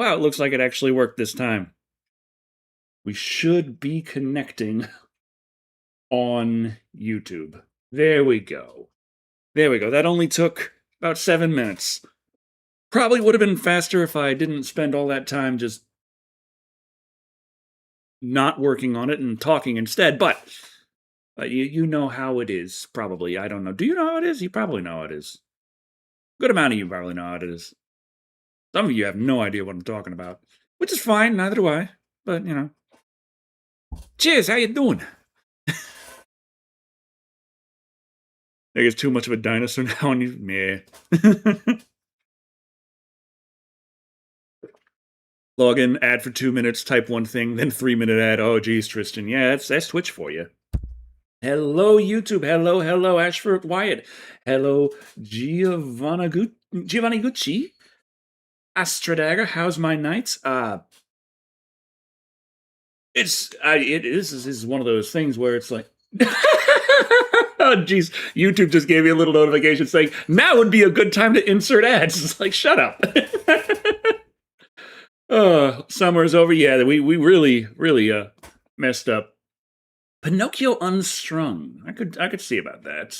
Wow, it looks like it actually worked this time. We should be connecting on YouTube. There we go. There we go. That only took about 7 minutes. Probably would have been faster if I didn't spend all that time just not working on it and talking instead, but you know how it is, probably. I don't know. Do you know how it is? You probably know how it is. Good amount of you probably know how it is. Some of you have no idea what I'm talking about, which is fine. Neither do I. But, you know. Cheers, how you doing? I guess too much of a dinosaur now, and you, meh. Log in, ad for 2 minutes, type one thing, then 3-minute ad. Oh, geez, Tristan. Yeah, that's Twitch for you. Hello, YouTube. Hello, Ashford Wyatt. Hello, Giovanni Gucci. Astradagger, how's my night? This is one of those things where it's like, oh, jeez, YouTube just gave me a little notification saying now would be a good time to insert ads. It's like, shut up. Summer's over. Yeah, we really messed up. Pinocchio Unstrung. I could see about that.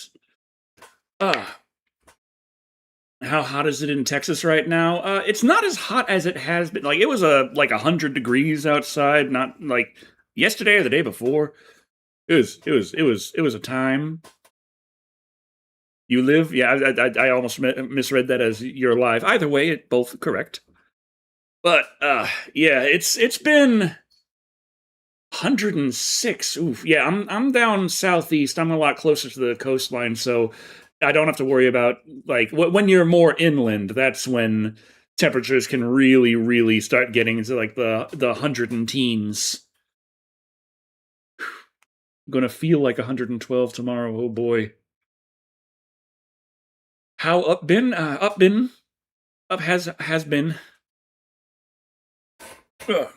How hot is it in Texas right now? It's not as hot as it has been. Like, it was like 100 degrees outside, not like yesterday or the day before. It was a time. You live? Yeah, I almost misread that as you're alive. Either way, it both correct. But yeah, it's been 106. Oof. Yeah, I'm down southeast. I'm a lot closer to the coastline, so I don't have to worry about, like, when you're more inland, that's when temperatures can really start getting into like the hundred and teens. Gonna feel like 112 tomorrow. Oh boy. How up been? Up has been. Ugh.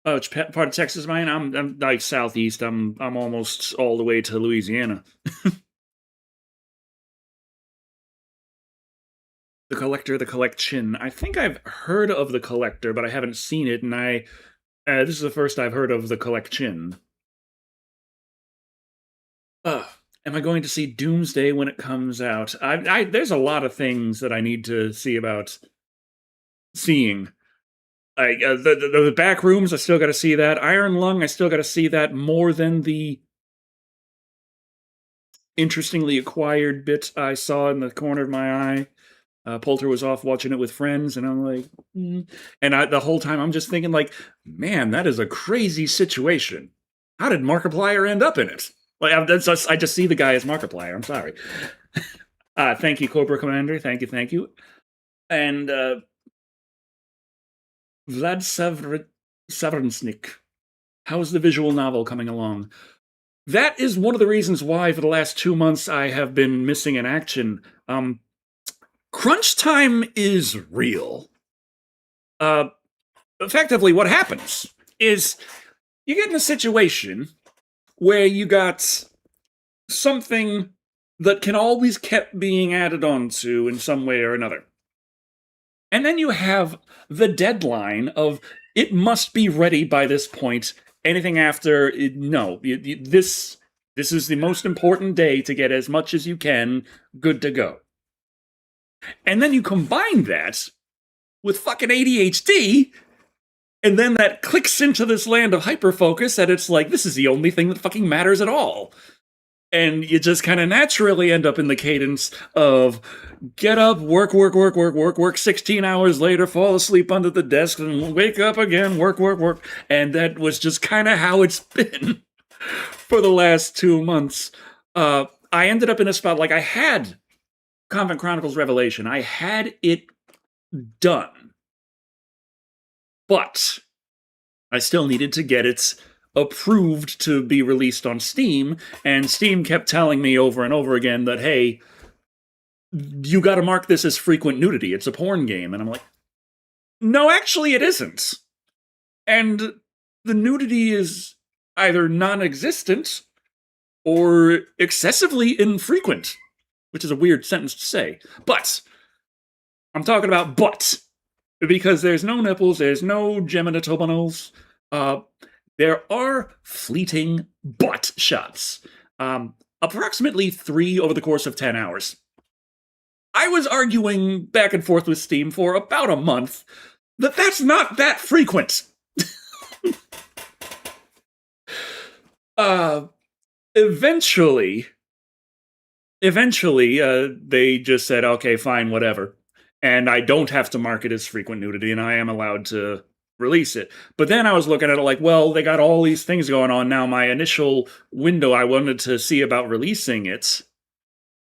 Oh, which part of Texas, mine? I'm like southeast. I'm almost all the way to Louisiana. The Collector, the Collection. I think I've heard of the Collector, but I haven't seen it, and this is the first I've heard of the Collection. Am I going to see Doomsday when it comes out? There's a lot of things that I need to see about seeing. Like the back rooms, I still got to see that. Iron Lung, I still got to see that more than the interestingly acquired bit I saw in the corner of my eye. Poulter was off watching it with friends, and I'm like, and the whole time I'm just thinking, like, man, that is a crazy situation. How did Markiplier end up in it? Like, I just see the guy as Markiplier. I'm sorry. Thank you, Cobra Commander. Thank you. And Vlad Savrensnik. How's the visual novel coming along? That is one of the reasons why, for the last 2 months, I have been missing in action. Crunch time is real. Effectively, what happens is you get in a situation where you got something that can always keep being added onto in some way or another. And then you have the deadline of it must be ready by this point. Anything after, no. This is the most important day to get as much as you can good to go. And then you combine that with fucking ADHD, and then that clicks into this land of hyperfocus, and it's like, this is the only thing that fucking matters at all. And you just kind of naturally end up in the cadence of get up, work, 16 hours later, fall asleep under the desk, and wake up again, work. And that was just kind of how it's been for the last 2 months. I ended up in a spot, like, I had Convent Chronicles Revelation. I had it done. But I still needed to get it approved to be released on Steam, and Steam kept telling me over and over again that, hey, you gotta mark this as frequent nudity. It's a porn game. And I'm like, no, actually it isn't. And the nudity is either non-existent or excessively infrequent, which is a weird sentence to say. But I'm talking about because there's no nipples, there's no genitals. There are fleeting butt shots. Approximately 3 over the course of 10 hours. I was arguing back and forth with Steam for about a month that that's not that frequent. Eventually, they just said, okay, fine, whatever. And I don't have to mark it as frequent nudity, and I am allowed to release it. But then I was looking at it like, well, they got all these things going on now. My initial window I wanted to see about releasing it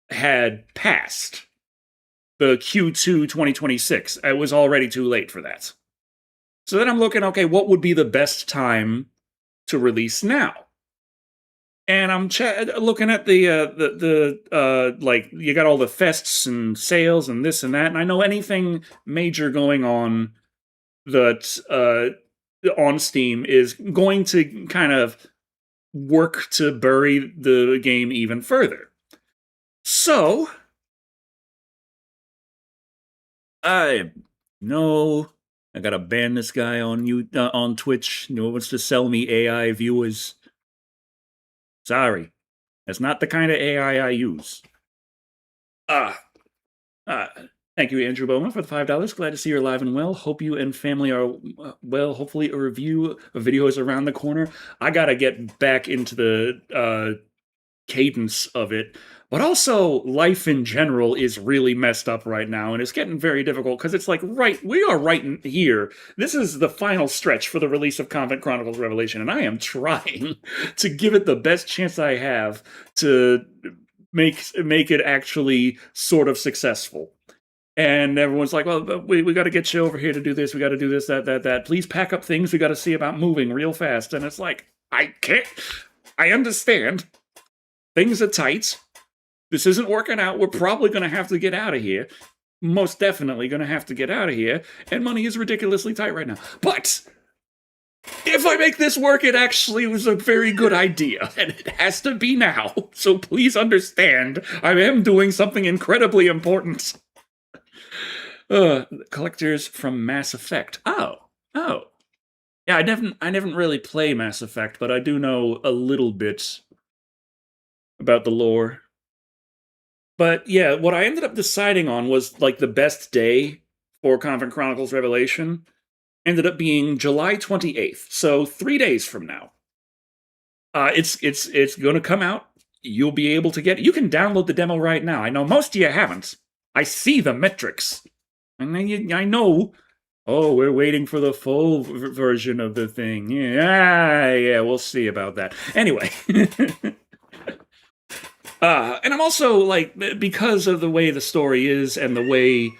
had passed. The Q2 2026. It was already too late for that. So then I'm looking, okay, what would be the best time to release now? And I'm looking at the like, you got all the fests and sales and this and that, and I know anything major going on that on Steam is going to kind of work to bury the game even further. So I gotta ban this guy on Twitch. No one wants to sell me AI viewers. Sorry, that's not the kind of AI I use. Thank you, Andrew Bowman, for the $5. Glad to see you're alive and well. Hope you and family are well. Hopefully, a review of videos around the corner. I gotta get back into the cadence of it. But also, life in general is really messed up right now, and it's getting very difficult because it's like, we are right in here. This is the final stretch for the release of Convent Chronicles Revelation, and I am trying to give it the best chance I have to make it actually sort of successful. And everyone's like, well, we got to get you over here to do this. We got to do this, that. Please pack up things. We got to see about moving real fast. And it's like, I can't. I understand. Things are tight. This isn't working out. We're probably going to have to get out of here. Most definitely going to have to get out of here. And money is ridiculously tight right now. But if I make this work, it actually was a very good idea. And it has to be now. So please understand, I am doing something incredibly important. Collectors from Mass Effect. Oh. Yeah, I didn't really play Mass Effect, but I do know a little bit about the lore. But yeah, what I ended up deciding on was like the best day for Convent Chronicles Revelation ended up being July 28th, so 3 days from now. It's going to come out. You'll be able to get it. You can download the demo right now. I know most of you haven't. I see the metrics. And I know. Oh, we're waiting for the full version of the thing. Yeah, we'll see about that. Anyway. And I'm also, like, because of the way the story is and the way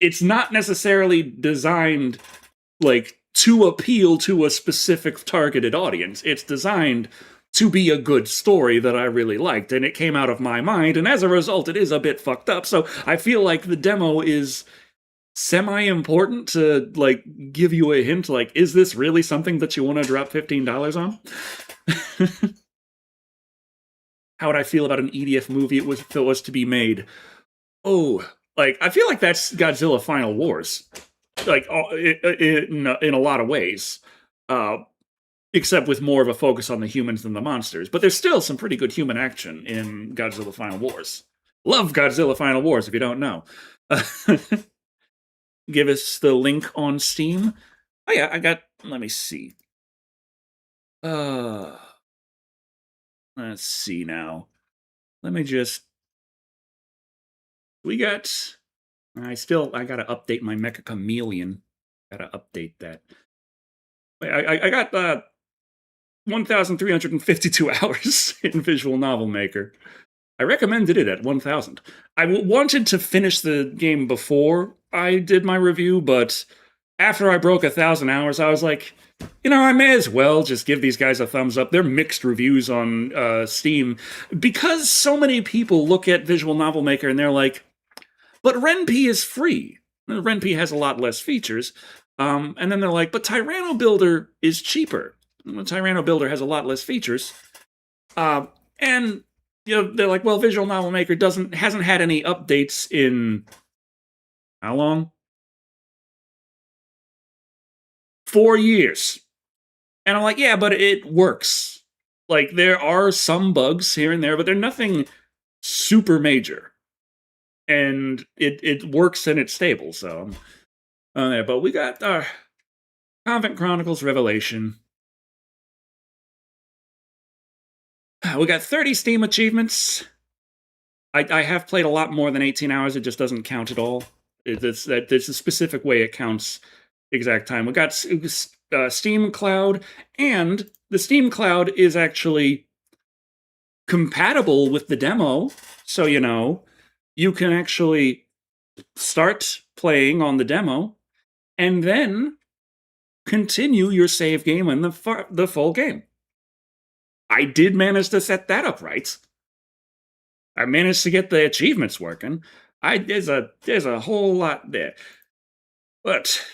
it's not necessarily designed, like, to appeal to a specific targeted audience. It's designed to be a good story that I really liked, and it came out of my mind, and as a result, it is a bit fucked up. So I feel like the demo is semi-important to, like, give you a hint, like, is this really something that you want to drop $15 on? How would I feel about an EDF movie if it was to be made? Oh, like, I feel like that's Godzilla Final Wars. Like, in a lot of ways. Except with more of a focus on the humans than the monsters. But there's still some pretty good human action in Godzilla Final Wars. Love Godzilla Final Wars, if you don't know. Give us the link on Steam. Oh yeah, let me see. Let's see now. Let me just... I gotta update my Mecha Chameleon. Gotta update that. I got 1,352 hours in Visual Novel Maker. I recommended it at 1,000. I wanted to finish the game before I did my review, but after I broke 1,000 hours, I was like, I may as well just give these guys a thumbs up. They're mixed reviews on Steam, because so many people look at Visual Novel Maker and they're like, but Ren'Py is free. Ren'Py has a lot less features. And then they're like, but Tyranno Builder is cheaper. Tyranno Builder has a lot less features. And they're like, well, Visual Novel Maker hasn't had any updates in how long? 4 years. And I'm like, yeah, but it works. Like, there are some bugs here and there, but they're nothing super major. And it works and it's stable, so there. But we got our Convent Chronicles Revelation. We got 30 Steam achievements. I have played a lot more than 18 hours. It just doesn't count at all. There's a specific way it counts exact time. We got Steam Cloud, and the Steam Cloud is actually compatible with the demo. So, you can actually start playing on the demo and then continue your save game in the full game. I did manage to set that up right. I managed to get the achievements working. There's a whole lot there. But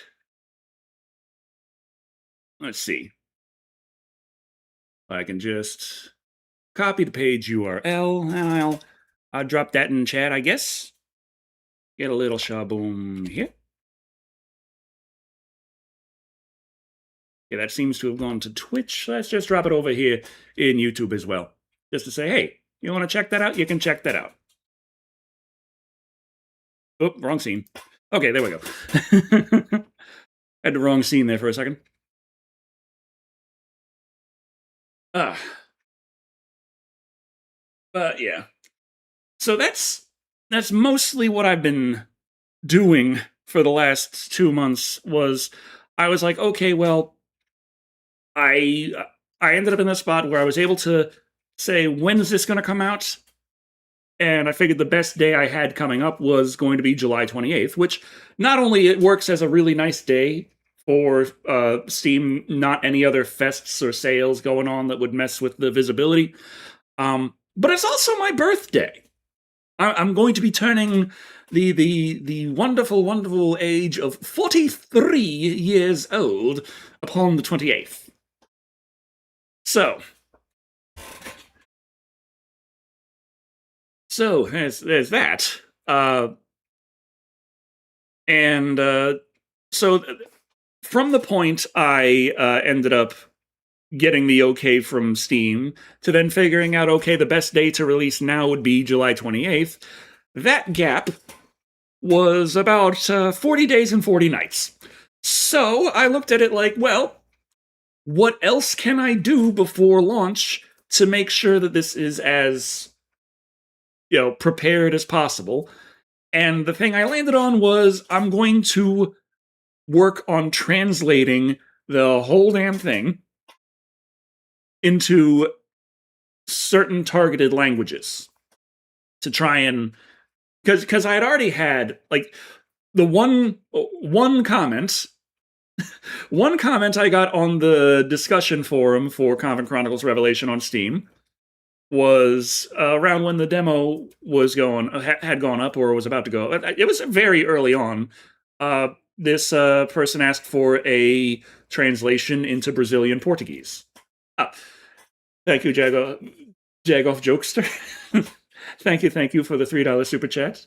let's see. I can just copy the page URL, and I'll drop that in chat, I guess. Get a little shaboom here. Yeah, that seems to have gone to Twitch. Let's just drop it over here in YouTube as well. Just to say, hey, you want to check that out? You can check that out. Oh, wrong scene. Okay, there we go. Had the wrong scene there for a second. But yeah. So that's mostly what I've been doing for the last 2 months. I was like, okay, well, I ended up in a spot where I was able to say, when is this going to come out? And I figured the best day I had coming up was going to be July 28th, which not only it works as a really nice day for Steam, not any other fests or sales going on that would mess with the visibility, but it's also my birthday. I'm going to be turning the wonderful, wonderful age of 43 years old upon the 28th. So there's that. So from the point I ended up getting the okay from Steam to then figuring out, okay, the best day to release now would be July 28th, that gap was about 40 days and 40 nights. So I looked at it like, well, what else can I do before launch to make sure that this is as, prepared as possible? And the thing I landed on was I'm going to work on translating the whole damn thing into certain targeted languages to try and, because I had already had like the one comment I got on the discussion forum for Convent Chronicles Revelation on Steam was around when the demo was had gone up or was about to go. It was very early on. This person asked for a translation into Brazilian Portuguese. Thank you, Jagoff Jokester. Thank you for the $3 super chat.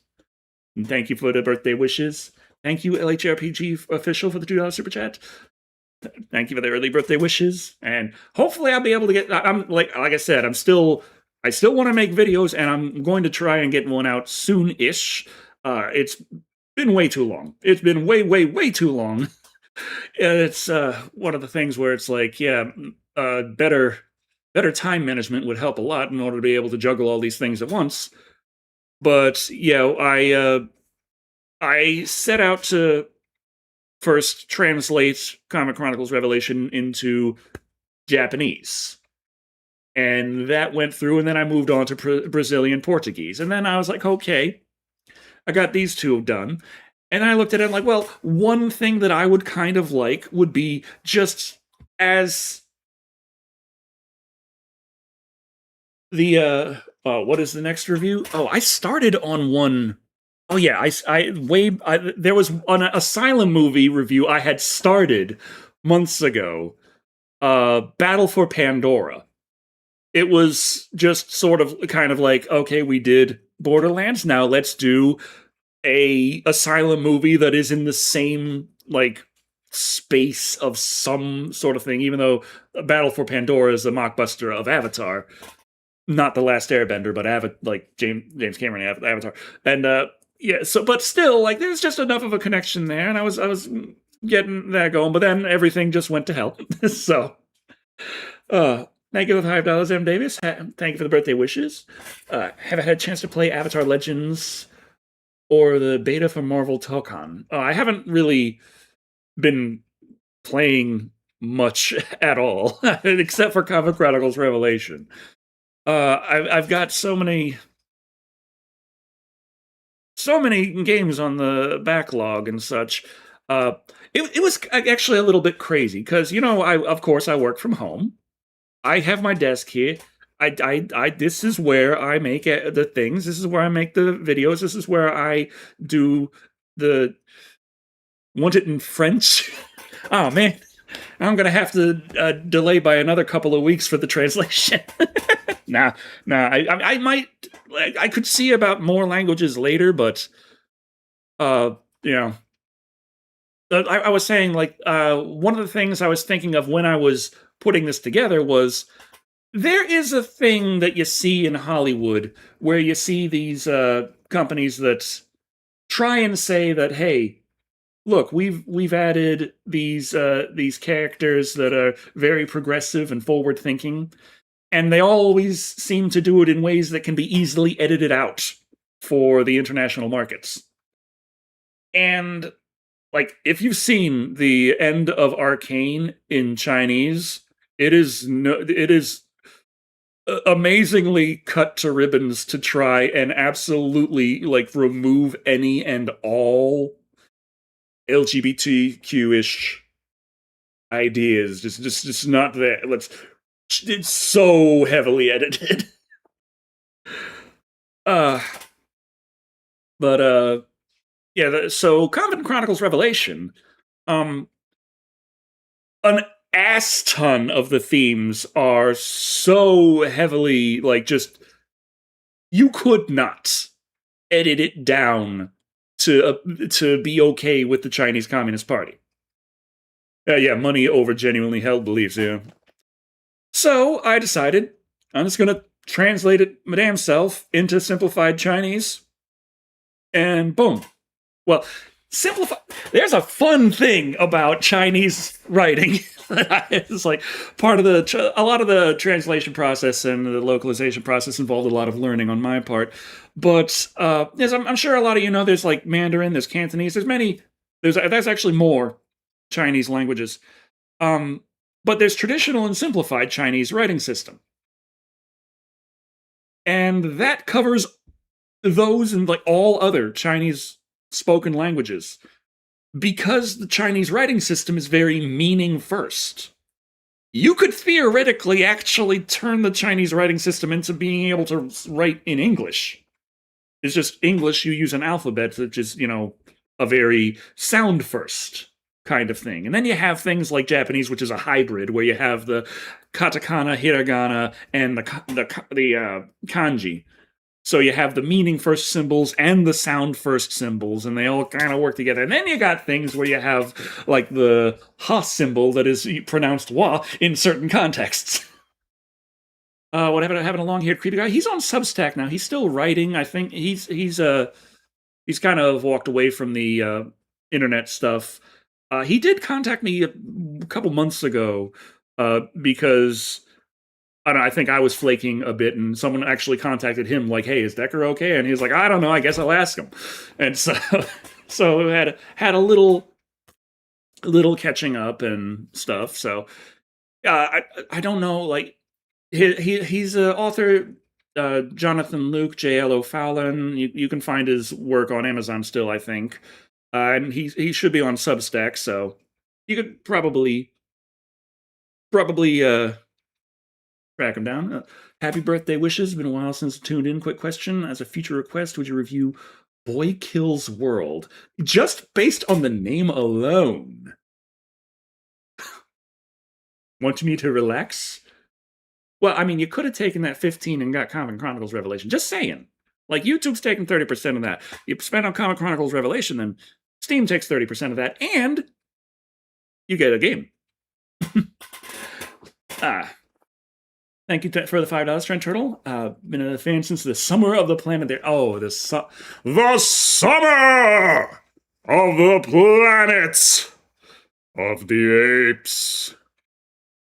And thank you for the birthday wishes. Thank you, LHRPG official, for the $2 super chat. Thank you for the early birthday wishes. And hopefully I'll be able to get, I'm like I said, I still want to make videos, and I'm going to try and get one out soon-ish. It's been way too long. It's been way, way, way too long. It's one of the things where it's like, yeah, better time management would help a lot in order to be able to juggle all these things at once. But yeah, I set out to first translate Convent Chronicles Revelation into Japanese. And that went through, and then I moved on to Brazilian Portuguese. And then I was like, okay, I got these two done. And I looked at it like, well, one thing that I would kind of like would be just as the, what is the next review? Oh, I started on one. Oh yeah, there was an Asylum movie review I had started months ago. Battle for Pandora. It was just sort of kind of like, okay, we did Borderlands, now let's do a Asylum movie that is in the same like space of some sort of thing, even though Battle for Pandora is a mockbuster of Avatar, not The Last Airbender, but like James Cameron Avatar. And yeah, so but still, like, there's just enough of a connection there, and I was getting that going, but then everything just went to hell. So thank you for the $5, M. Davis. Thank you for the birthday wishes. Have I had a chance to play Avatar Legends or the beta for Marvel Tokon? I haven't really been playing much at all, except for Comic Chronicles Revelation. I've got so many games on the backlog and such. It was actually a little bit crazy because, you know, of course I work from home. I have my desk here. This is where I make the things. This is where I make the videos. This is where I do the. Want it in French? Oh man, I'm gonna have to delay by another couple of weeks for the translation. Nah. I might. I could see about more languages later, but you know. I was saying, like, one of the things I was thinking of when I was putting this together was there is a thing that you see in Hollywood where you see these companies that try and say that, hey, look, we've added these characters that are very progressive and forward thinking, and they always seem to do it in ways that can be easily edited out for the international markets. And like, if you've seen the end of Arcane in Chinese, it is amazingly cut to ribbons to try and absolutely, like, remove any and all LGBTQ-ish ideas. Just not there. It's so heavily edited. Yeah, so Comic Chronicles Revelation, an ass ton of the themes are so heavily, like, just, you could not edit it down to be okay with the Chinese Communist Party. Yeah, money over genuinely held beliefs, yeah. So I decided I'm just gonna translate it my damn self into simplified Chinese, and boom. Well, simplify. There's a fun thing about Chinese writing. It's like part of a lot of the translation process and the localization process involved a lot of learning on my part. But as I'm sure a lot of you know, there's like Mandarin, there's Cantonese, there's actually more Chinese languages. But there's traditional and simplified Chinese writing system. And that covers those and like all other Chinese spoken languages, because the Chinese writing system is very meaning first. You could theoretically actually turn the Chinese writing system into being able to write in English. It's just English, you use an alphabet, which is, you know, a very sound first kind of thing. And then you have things like Japanese, which is a hybrid, where you have the katakana, hiragana, and the kanji. So you have the meaning first symbols and the sound first symbols, and they all kind of work together. And then you got things where you have, like, the ha symbol that is pronounced wa in certain contexts. What happened a long-haired creepy guy? He's on Substack now. He's still writing. I think he's kind of walked away from the internet stuff. He did contact me a couple months ago because I don't know, I think I was flaking a bit, and someone actually contacted him like, "Hey, is Decker okay?" And he was like, "I don't know. I guess I'll ask him." And so had a little catching up and stuff. So I don't know. Like, he's an author, Jonathan Luke, J.L.O. Fallon. You can find his work on Amazon still, I think, and he should be on Substack. So you could probably track him down. Happy birthday wishes. Been a while since I tuned in. Quick question. As a future request, would you review Boy Kills World? Just based on the name alone. Want me to relax? Well, I mean, you could have taken that 15 and got Comic Chronicles Revelation. Just saying. Like, YouTube's taking 30% of that. You spend on Comic Chronicles Revelation, then Steam takes 30% of that. And you get a game. Ah. Thank you for the $5, Trent Turtle. Been a fan since the summer of the planet there. Oh, the summer of the planet of the apes.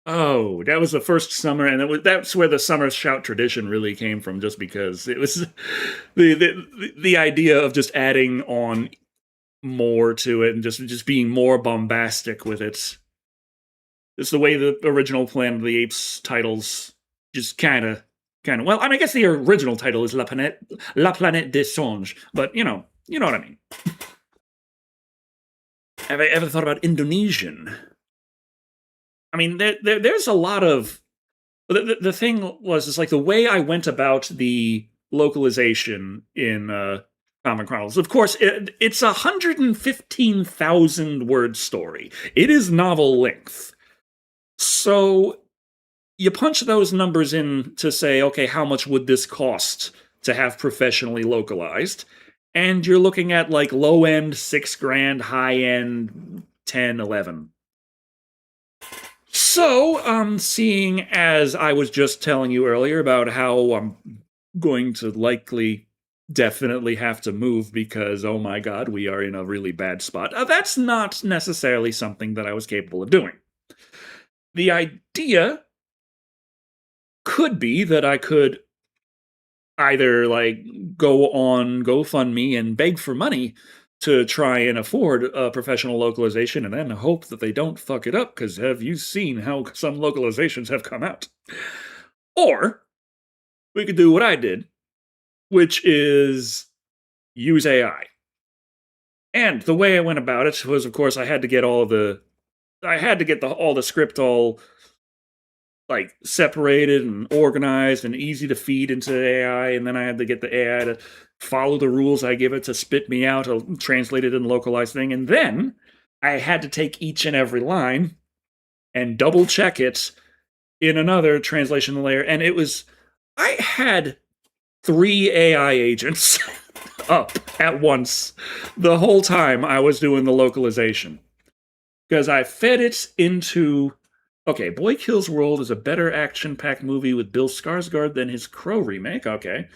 Oh, that was the first summer, and that's where the summer shout tradition really came from. Just because it was the idea of just adding on more to it and just being more bombastic with it. It's the way the original Planet of the Apes titles just kind of. Well, I mean, I guess the original title is La Planète des Singes, but you know what I mean. Have I ever thought about Indonesian? I mean, there's a lot of the thing was, it's like the way I went about the localization in Comic Chronicles. Of course, it's 115,000 word story. It is novel length, so you punch those numbers in to say, okay, how much would this cost to have professionally localized? And you're looking at like low end $6,000, high end 10, 11. So, seeing as I was just telling you earlier about how I'm going to definitely have to move because, oh my god, we are in a really bad spot, that's not necessarily something that I was capable of doing. The idea could be that I could either go on GoFundMe and beg for money to try and afford a professional localization and then hope that they don't fuck it up, because have you seen how some localizations have come out? Or we could do what I did, which is use AI. And the way I went about it was, of course, I had to get all the script all separated and organized and easy to feed into the AI, and then I had to get the AI to follow the rules I give it to spit me out a translated and localized thing, and then I had to take each and every line and double check it in another translation layer, and I had 3 AI agents up at once the whole time I was doing the localization, because I fed it into okay, Boy Kills World is a better action-packed movie with Bill Skarsgård than his Crow remake. Okay.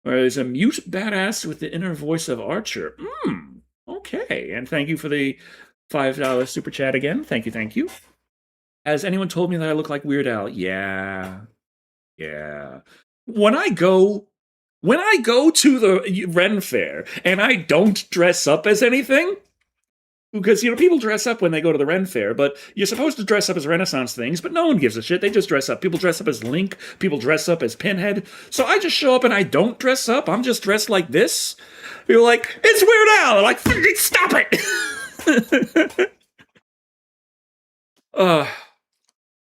Or he's a mute badass with the inner voice of Archer. Okay. And thank you for the $5 super chat again. Thank you. Has anyone told me that I look like Weird Al? Yeah. When I go to the Ren Fair and I don't dress up as anything, because, people dress up when they go to the Ren Fair, but you're supposed to dress up as Renaissance things, but no one gives a shit. They just dress up. People dress up as Link. People dress up as Pinhead. So I just show up and I don't dress up. I'm just dressed like this. You're like, it's Weird Al. I'm like, stop it.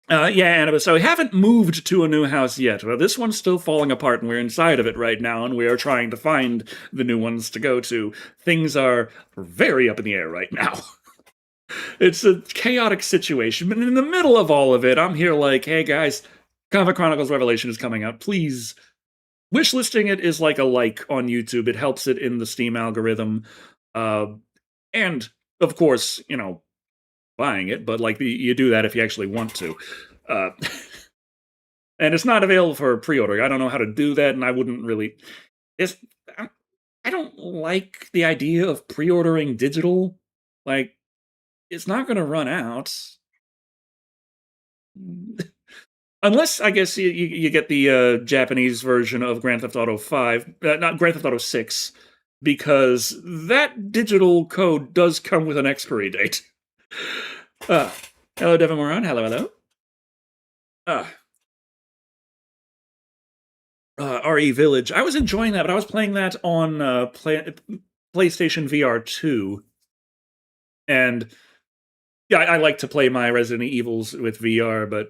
Yeah, Annabelle, so we haven't moved to a new house yet. Well, this one's still falling apart, and we're inside of it right now, and we are trying to find the new ones to go to. Things are very up in the air right now. It's a chaotic situation, but in the middle of all of it, I'm here like, hey guys, Comic Chronicles Revelation is coming out. Please, wishlisting it is like a like on YouTube. It helps it in the Steam algorithm. And, of course, buying it, but you do that if you actually want to. And it's not available for pre-order. I don't know how to do that, and I wouldn't really. I don't like the idea of pre-ordering digital. It's not going to run out. Unless, I guess, you get the Japanese version of Grand Theft Auto 5, not Grand Theft Auto 6, because that digital code does come with an expiry date. Hello, Devin Moran. Hello. RE Village. I was enjoying that, but I was playing that on PlayStation VR 2. And yeah, I like to play my Resident Evils with VR, but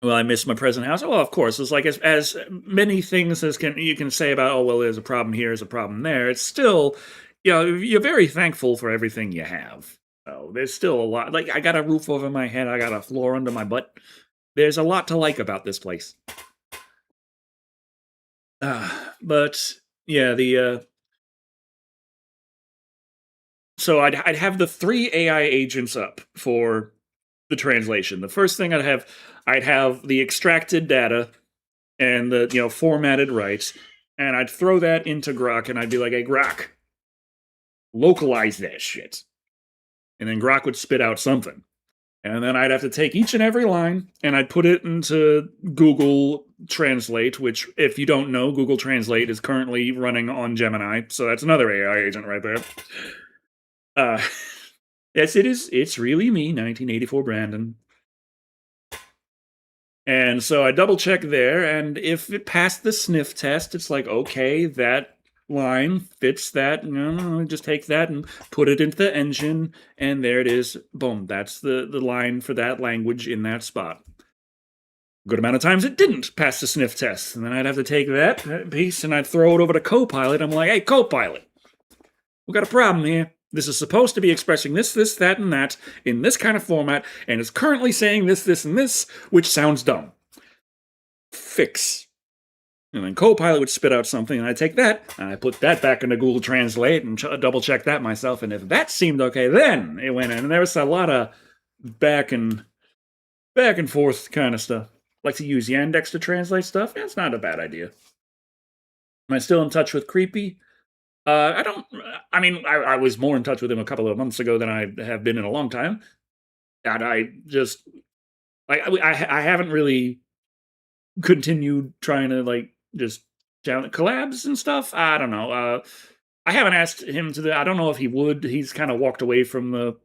well, I miss my present house. Well, of course, it's like as many things as you can say about, oh, well, there's a problem here, there's a problem there. It's still, you're very thankful for everything you have. So there's still a lot. I got a roof over my head, I got a floor under my butt. There's a lot to like about this place. But yeah, so I'd have the 3 AI agents up for the translation. The first thing I'd have the extracted data and the formatted rights, and I'd throw that into Grok, and I'd be like, "Hey, Grok, localize that shit," and then Grok would spit out something. And then I'd have to take each and every line and I'd put it into Google Translate, which, if you don't know, Google Translate is currently running on Gemini. So that's another AI agent right there. Yes, it is. It's really me, 1984 Brandon. And so I double check there, and if it passed the sniff test, it's like, okay, that line fits that. Just take that and put it into the engine, and there it is. Boom, that's the line for that language in that spot. A good amount of times it didn't pass the sniff test, and then I'd have to take that piece and I'd throw it over to Copilot. I'm like, "Hey, Copilot, we got a problem here. This is supposed to be expressing this, that, and that in this kind of format, and it's currently saying this, and this, which sounds dumb. Fix." And then Copilot would spit out something, and I'd take that, and I put that back into Google Translate and double check that myself, and if that seemed okay, then it went in. And there was a lot of back and forth kind of stuff. Like to use Yandex to translate stuff? That's not a bad idea. Am I still in touch with Creepy? I don't. I mean, I was more in touch with him a couple of months ago than I have been in a long time, and I just I haven't really continued trying to just collabs and stuff. I don't know. I haven't asked him to. I don't know if he would. He's kind of walked away from the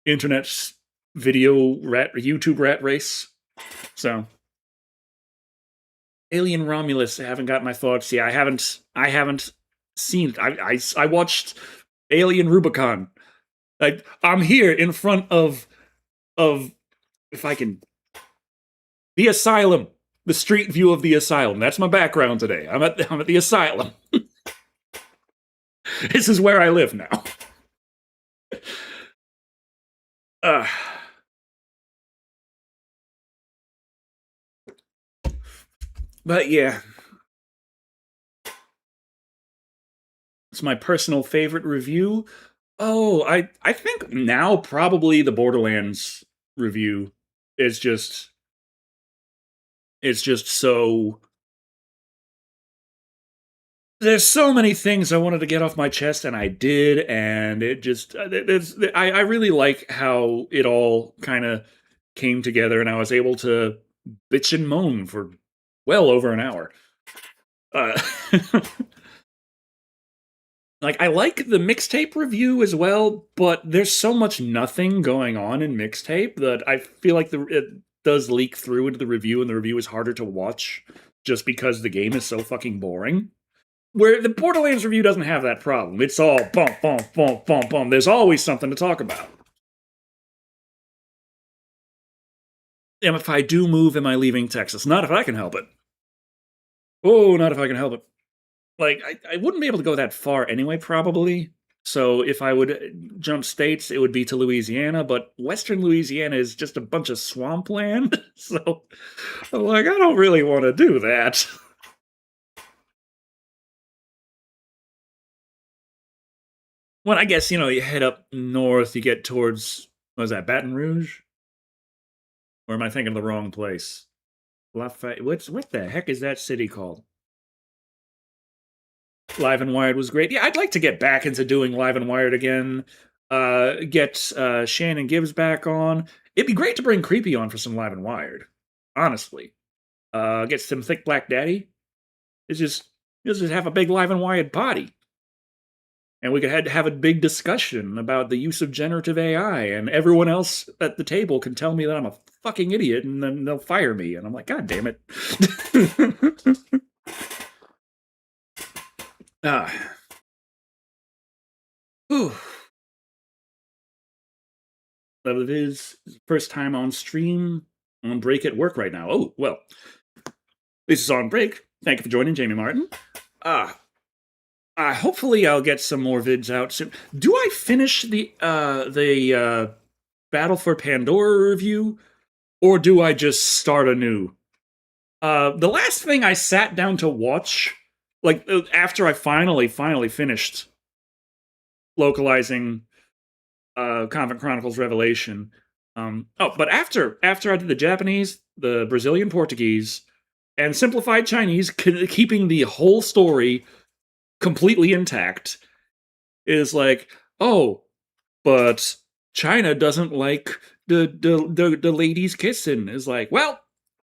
internet's YouTube rat race. So Alien Romulus, I haven't got my thoughts. Yeah, I haven't seen it. I watched Alien Rubicon. I'm here in front of if I can, the asylum, the street view of the asylum. That's my background today. I'm at the asylum. This is where I live now. But yeah, it's my personal favorite review. Oh, I think now probably the Borderlands review is just so. There's so many things I wanted to get off my chest, and I did, and it just I really like how it all kind of came together, and I was able to bitch and moan for well over an hour. I like the mixtape review as well, but there's so much nothing going on in mixtape that I feel like it does leak through into the review, and the review is harder to watch just because the game is so fucking boring. Where the Borderlands review doesn't have that problem. It's all bump, bump, bump, bump, bump. There's always something to talk about. And if I do move, am I leaving Texas? Not if I can help it. Oh, not if I can help it. I wouldn't be able to go that far anyway, probably. So if I would jump states, it would be to Louisiana, but Western Louisiana is just a bunch of swampland. So I'm like, I don't really want to do that. Well, I guess, you head up north, you get towards, what was that, Baton Rouge? Or am I thinking of the wrong place? Lafayette, what the heck is that city called? Live and Wired was great. Yeah, I'd like to get back into doing Live and Wired again. Get Shannon Gibbs back on. It'd be great to bring Creepy on for some Live and Wired. Honestly. Get some Thick Black Daddy. It's just have a big Live and Wired party. And we could have a big discussion about the use of generative AI, and everyone else at the table can tell me that I'm a fucking idiot, and then they'll fire me. And I'm like, God damn it. Whew. That is first time on stream, on break at work right now. Oh, well. This is On Break. Thank you for joining, Jamie Martin. Hopefully I'll get some more vids out soon. Do I finish the Battle for Pandora review, or do I just start anew? The last thing I sat down to watch, after I finally finished localizing Convent Chronicles Revelation. But after I did the Japanese, the Brazilian Portuguese, and simplified Chinese, keeping the whole story completely intact, is like, oh, but China doesn't like the ladies kissing. Is like, well,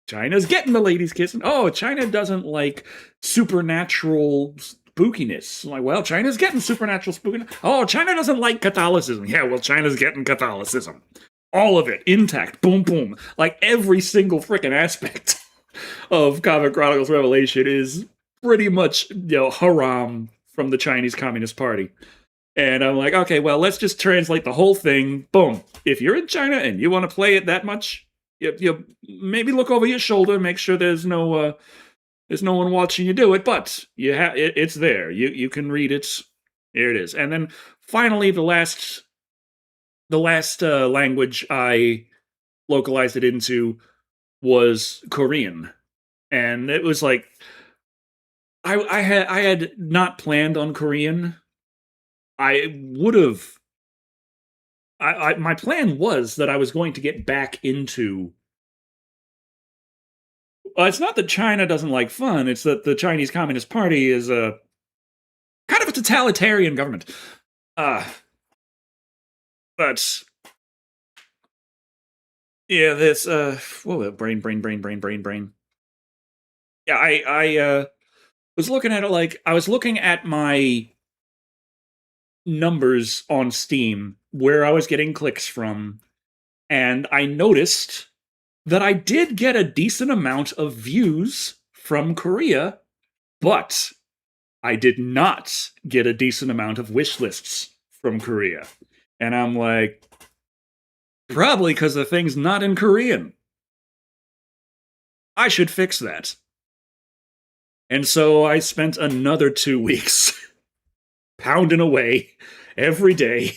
China's getting the ladies kissing. Oh, China doesn't like supernatural spookiness. Like, well, China's getting supernatural spookiness. Oh, China doesn't like Catholicism. Yeah, well, China's getting Catholicism. All of it intact. Boom, boom. Like every single freaking aspect of Comic Chronicles Revelation is pretty much, haram from the Chinese Communist Party. And I'm like, okay, well, let's just translate the whole thing. Boom. If you're in China and you want to play it that much, you maybe look over your shoulder, make sure there's no one watching you do it. But it's there. You can read it. Here it is. And then finally, the last language I localized it into was Korean, and it was like I had not planned on Korean. I would have. My plan was that I was going to get back into. It's not that China doesn't like fun; it's that the Chinese Communist Party is a kind of a totalitarian government. But yeah, this brain. Yeah, I was looking at it like I was looking at my numbers on Steam where I was getting clicks from, and I noticed that I did get a decent amount of views from Korea, but I did not get a decent amount of wish lists from Korea. And I'm like, probably because the thing's not in Korean. I should fix that. And so I spent another 2 weeks pounding away every day.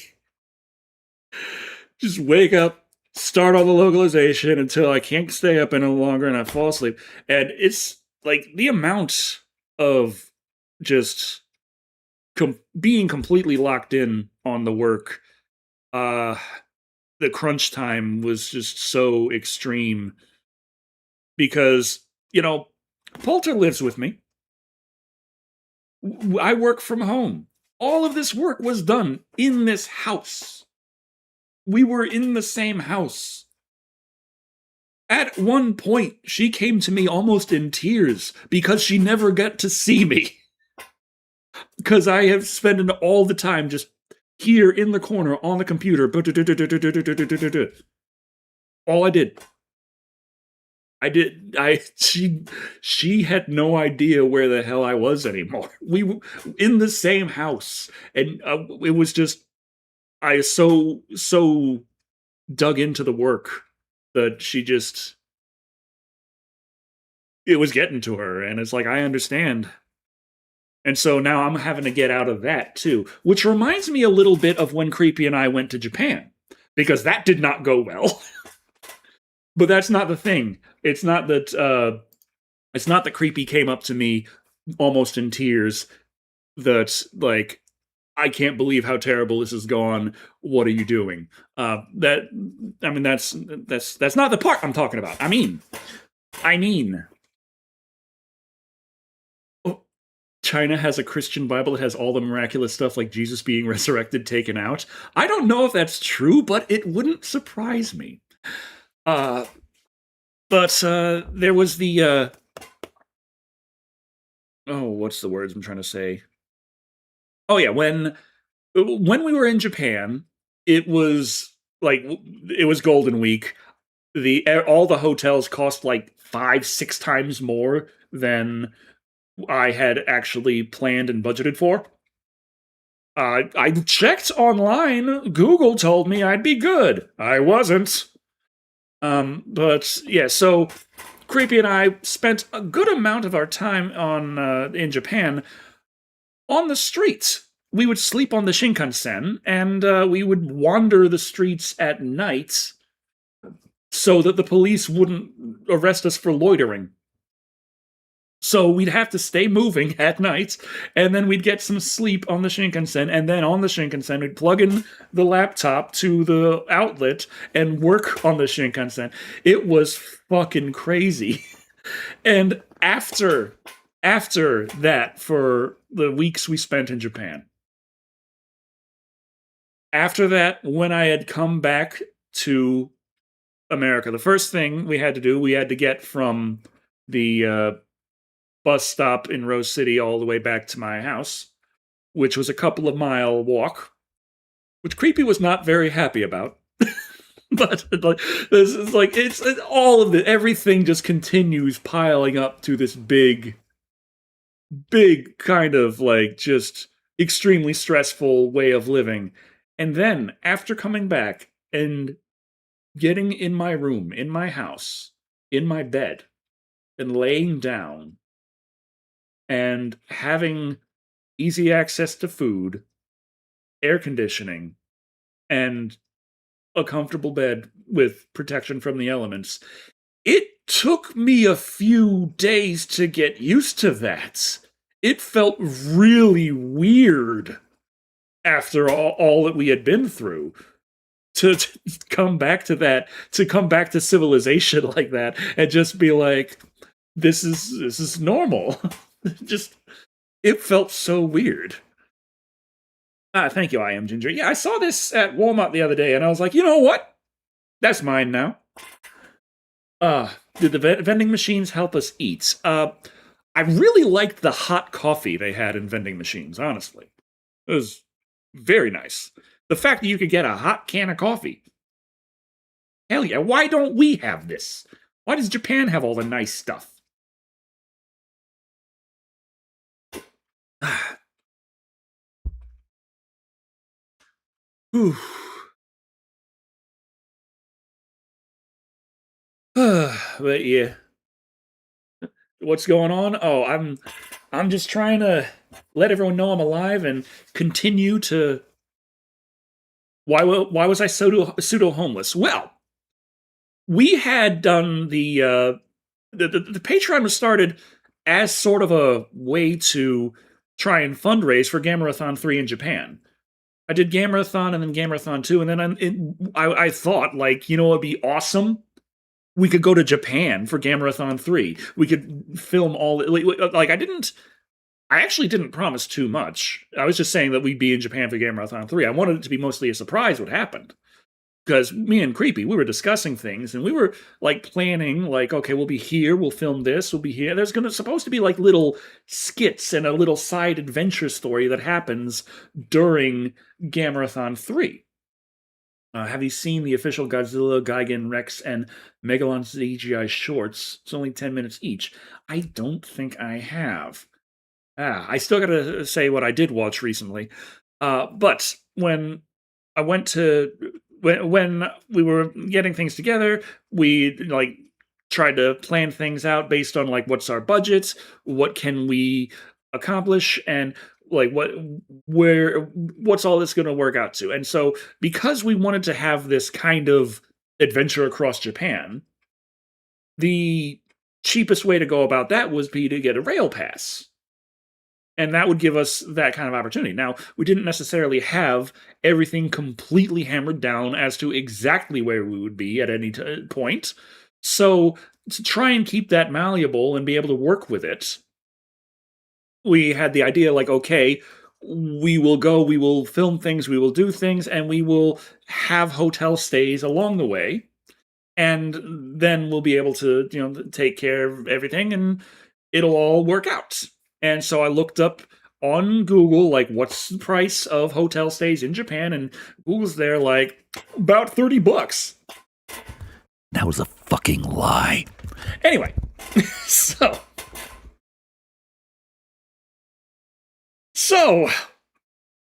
Just wake up, start all the localization until I can't stay up any longer and I fall asleep. And it's like the amount of just being completely locked in on the work. The crunch time was just so extreme because, Poulter lives with me. I work from home. All of this work was done in this house. We were in the same house. At one point, she came to me almost in tears because she never got to see me. Because I have spent all the time just here in the corner on the computer. All I did. She had no idea where the hell I was anymore. We were in the same house, and it was just I so dug into the work that it was getting to her, and it's like I understand. And so now I'm having to get out of that too, which reminds me a little bit of when Creepy and I went to Japan, because that did not go well. But that's not the thing. It's not that Creepy came up to me almost in tears that like I can't believe how terrible this has gone. What are you doing? That's not the part I'm talking about. I mean China has a Christian Bible that has all the miraculous stuff like Jesus being resurrected taken out. I don't know if that's true, but it wouldn't surprise me. But there was the what's the words I'm trying to say? Oh yeah, when we were in Japan, it was Golden Week. All the hotels cost like 5-6 times more than I had actually planned and budgeted for. I checked online. Google told me I'd be good. I wasn't. But yeah, so Creepy and I spent a good amount of our time in Japan on the streets. We would sleep on the Shinkansen, and we would wander the streets at night so that the police wouldn't arrest us for loitering. So we'd have to stay moving at night, and then we'd get some sleep on the Shinkansen, and then on the Shinkansen, we'd plug in the laptop to the outlet and work on the Shinkansen. It was fucking crazy. And after that, for the weeks we spent in Japan, after that, when I had come back to America, the first thing we had to do, we had to get from the bus stop in Rose City all the way back to my house, which was a couple of mile walk, which Creepy was not very happy about. But like, this is like it's all of it. Everything just continues piling up to this big kind of like just extremely stressful way of living. And then after coming back and getting in my room, in my house, in my bed, and laying down and having easy access to food, air conditioning, and a comfortable bed with protection from the elements, it took me a few days to get used to that. It felt really weird after all that we had been through to come back to that, to come back to civilization like that, and just be like, this is normal. Just, it felt so weird. Thank you, I am Ginger. Yeah, I saw this at Walmart the other day, and I was like, you know what? That's mine now. Did the vending machines help us eat? I really liked the hot coffee they had in vending machines, honestly. It was very nice. The fact that you could get a hot can of coffee. Hell yeah, why don't we have this? Why does Japan have all the nice stuff? Whew. But yeah. What's going on? Oh, I'm just trying to let everyone know I'm alive and continue to. Why was I pseudo homeless? Well, we had done the Patreon was started as sort of a way to try and fundraise for Gamerathon 3 in Japan. I did Gamerathon and then Gamerathon 2, and then I thought, like, you know, it'd be awesome. We could go to Japan for Gamerathon 3. We could film all, like I actually didn't promise too much. I was just saying that we'd be in Japan for Gamerathon 3. I wanted it to be mostly a surprise what happened. Because me and Creepy, we were discussing things, and we were like planning, like, okay, we'll be here, we'll film this, we'll be here. There's supposed to be like little skits and a little side adventure story that happens during Gamerathon 3. Have you seen the official Godzilla, Gigan, Rex, and Megalon CGI shorts? It's only 10 minutes each. I don't think I have. I still gotta say what I did watch recently. But when I went to when we were getting things together, we like tried to plan things out based on like what's our budget, what can we accomplish, and like what's all this going to work out to. And so because we wanted to have this kind of adventure across Japan, the cheapest way to go about that was be to get a rail pass. And that would give us that kind of opportunity. Now, we didn't necessarily have everything completely hammered down as to exactly where we would be at any point. So, to try and keep that malleable and be able to work with it, we had the idea like, okay, we will go, we will film things, we will do things, and we will have hotel stays along the way. And then we'll be able to, you know, take care of everything and it'll all work out. And so I looked up on Google, like, what's the price of hotel stays in Japan? And Google's there, like, about $30. That was a fucking lie. Anyway, so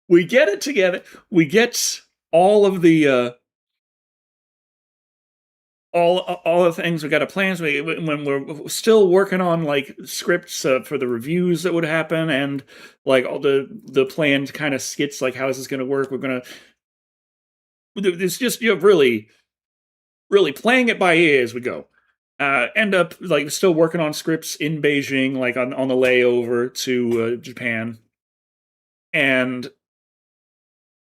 we get it together. We get all of the all the things we got to plan. When we're still working on like scripts for the reviews that would happen, and like all the planned kind of skits, like how is this going to work? We're gonna. It's just really playing it by ear as we go. end up like still working on scripts in Beijing, like on the layover to Japan. And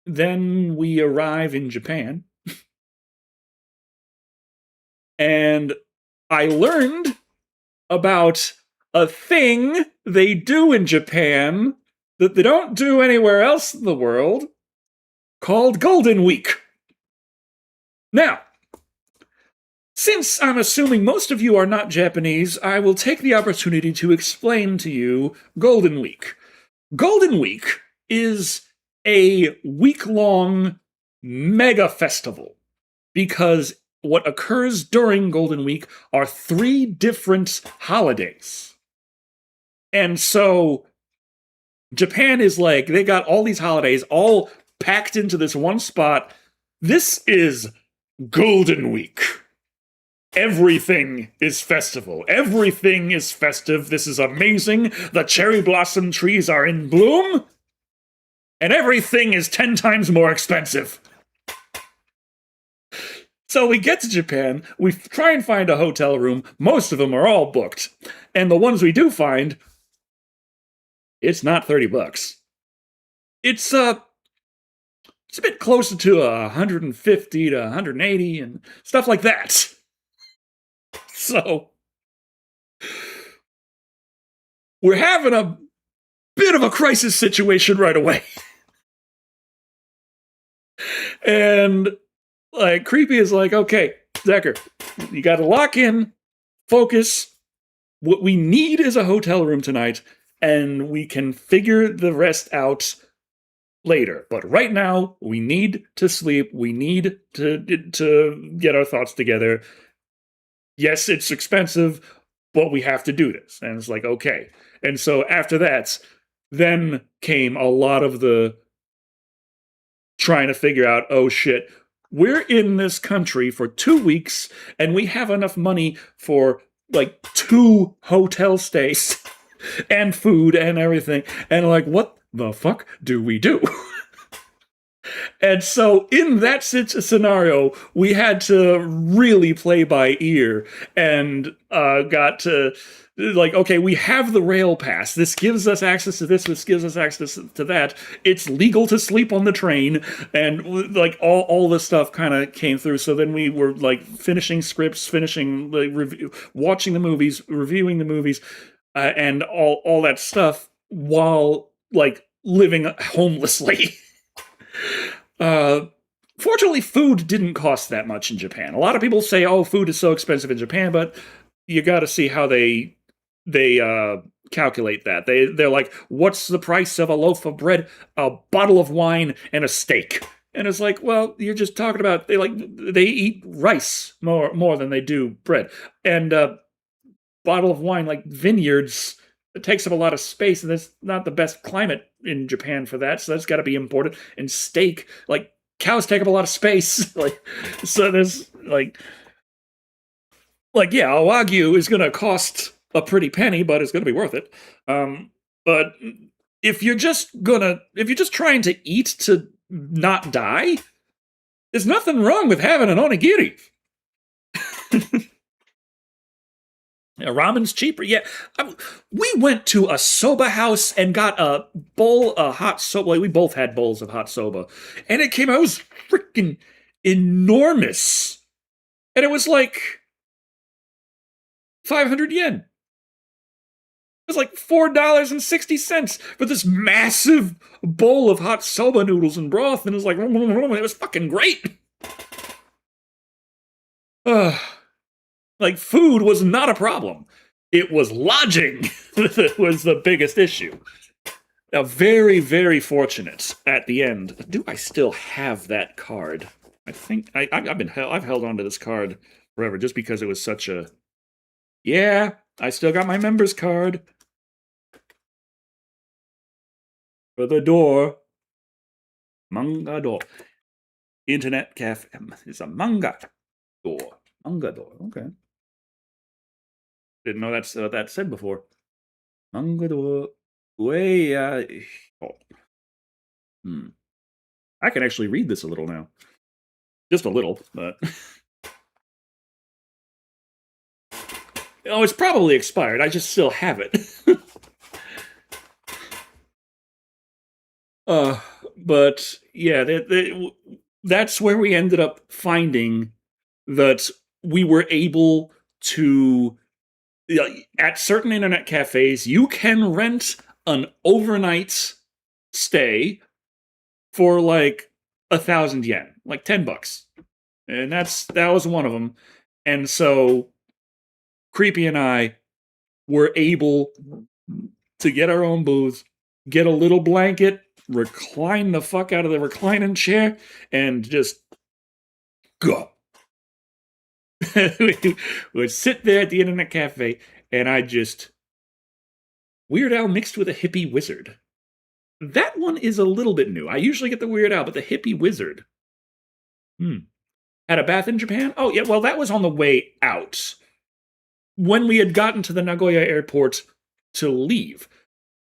then we arrive in Japan. And I learned about a thing they do in Japan that they don't do anywhere else in the world called Golden Week. Now, since I'm assuming most of you are not Japanese, I will take the opportunity to explain to you Golden Week. Golden Week is a week-long mega festival because what occurs during Golden Week are 3 different holidays. And so Japan is like, they got all these holidays all packed into this one spot. This is Golden Week. Everything is festival. Everything is festive. This is amazing. The cherry blossom trees are in bloom. And everything is 10 times more expensive. So we get to Japan, we try and find a hotel room. Most of them are all booked. And the ones we do find, it's not $30. It's a bit closer to 150 to 180 and stuff like that. So we're having a bit of a crisis situation right away. And like Creepy is like, okay, Decker, you got to lock in, focus. What we need is a hotel room tonight, and we can figure the rest out later. But right now, we need to sleep. We need to get our thoughts together. Yes, it's expensive, but we have to do this. And it's like, okay. And so after that, then came a lot of the trying to figure out, oh shit, we're in this country for 2 weeks and we have enough money for like 2 hotel stays and food and everything. And like, what the fuck do we do? And so in that scenario, we had to really play by ear and got to like, okay, we have the rail pass. This gives us access to this gives us access to that. It's legal to sleep on the train. And like all this stuff kind of came through. So then we were like finishing scripts, finishing like watching the movies, reviewing the movies, and all that stuff while like living homelessly. Fortunately, food didn't cost that much in Japan. A lot of people say, "Oh, food is so expensive in Japan," but you got to see how they calculate that. They're like, "What's the price of a loaf of bread, a bottle of wine, and a steak?" And it's like, well, you're just talking about they eat rice more than they do bread, and bottle of wine like vineyards. It takes up a lot of space, and there's not the best climate in Japan for that, so that's got to be imported. And steak, like cows, take up a lot of space. Like, so there's like yeah, a Wagyu is going to cost a pretty penny, but it's going to be worth it. But if you're just trying to eat to not die, there's nothing wrong with having an onigiri. Yeah, ramen's cheaper. Yeah, we went to a soba house and got a bowl of hot soba. Like, we both had bowls of hot soba, and it was freaking enormous, and it was like 500 yen. It was like $4.60 for this massive bowl of hot soba noodles and broth, and it was like, it was fucking great. Like, food was not a problem. It was lodging that was the biggest issue. Now, very, very fortunate at the end. Do I still have that card? I think I've held on to this card forever just because it was such a... Yeah, I still got my member's card. For the door. Manga door. Internet cafe. It's a manga door. Manga door, okay. Didn't know that's what that said before. Manga door. Way, I can actually read this a little now. Just a little, but... Oh, it's probably expired. I just still have it. uh, but yeah, that's where we ended up finding that we were able to, at certain internet cafes, you can rent an overnight stay for like 1,000 yen, like $10, and that was one of them. And so Creepy and I were able to get our own booth, get a little blanket, recline the fuck out of the reclining chair, and just go. We would sit there at the internet cafe, and I just Weird Al mixed with a hippie wizard. That one is a little bit new. I usually get the Weird Al, but the hippie wizard. Had a bath in Japan? Oh, yeah, well, that was on the way out. When we had gotten to the Nagoya airport to leave,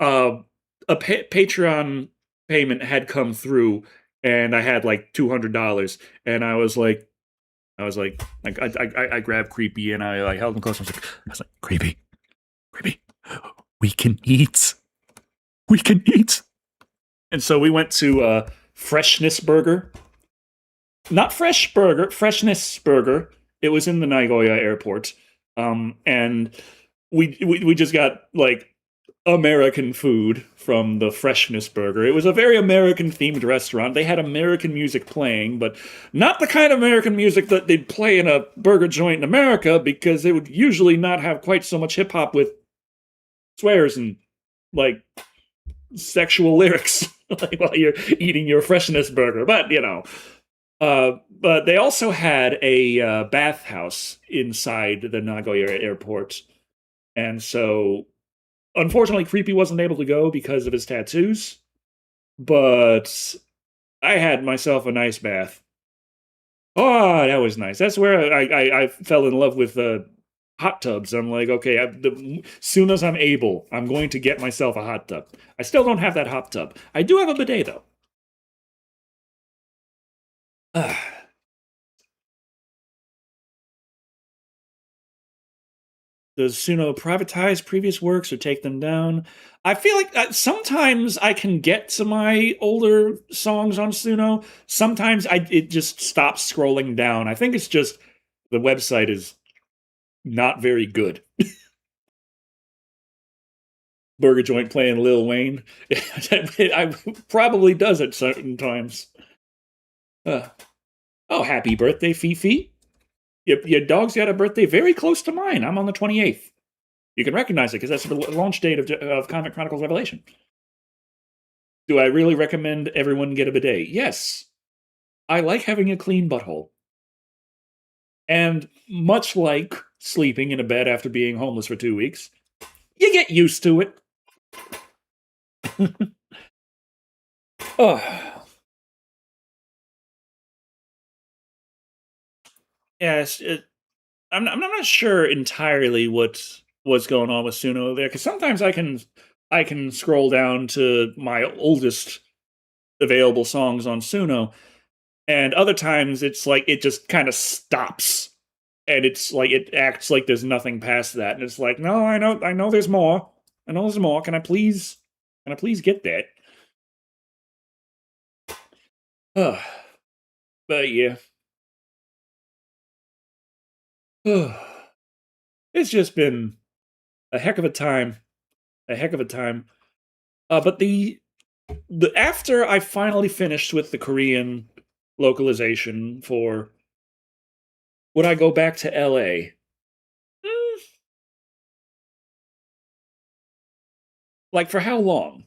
a Patreon payment had come through, and I had like $200, and I grabbed Creepy and I held him close. I was like, Creepy, we can eat. We can eat. And so we went to Freshness Burger. Not Fresh Burger, Freshness Burger. It was in the Nagoya airport. And we just got like American food from the Freshness Burger. It was a very American themed restaurant. They had American music playing, but not the kind of American music that they'd play in a burger joint in America, because they would usually not have quite so much hip hop with swears and like sexual lyrics like while you're eating your Freshness Burger. But but they also had a bathhouse inside the Nagoya airport, and so unfortunately, Creepy wasn't able to go because of his tattoos, but I had myself a nice bath. Oh, that was nice. That's where I fell in love with hot tubs. I'm like, okay, soon as I'm able, I'm going to get myself a hot tub. I still don't have that hot tub. I do have a bidet, though. Does Suno privatize previous works or take them down? I feel like sometimes I can get to my older songs on Suno. Sometimes it just stops scrolling down. I think it's just the website is not very good. Burger joint playing Lil Wayne. I probably does at certain times. Oh, happy birthday, Fifi. Your dog's got a birthday very close to mine. I'm on the 28th. You can recognize it because that's the launch date of Comic Chronicles Revelation. Do I really recommend everyone get a bidet? Yes. I like having a clean butthole. And much like sleeping in a bed after being homeless for 2 weeks, you get used to it. Oh. Yes, I'm not sure entirely what's going on with Suno there, because sometimes I can scroll down to my oldest available songs on Suno, and other times it's like it just kind of stops, and it's like it acts like there's nothing past that, and it's like, no, I know there's more. I know there's more. Can I please get that? But yeah. It's just been a heck of a time. A heck of a time. But the after I finally finished with the Korean localization for would I go back to LA? Like for how long?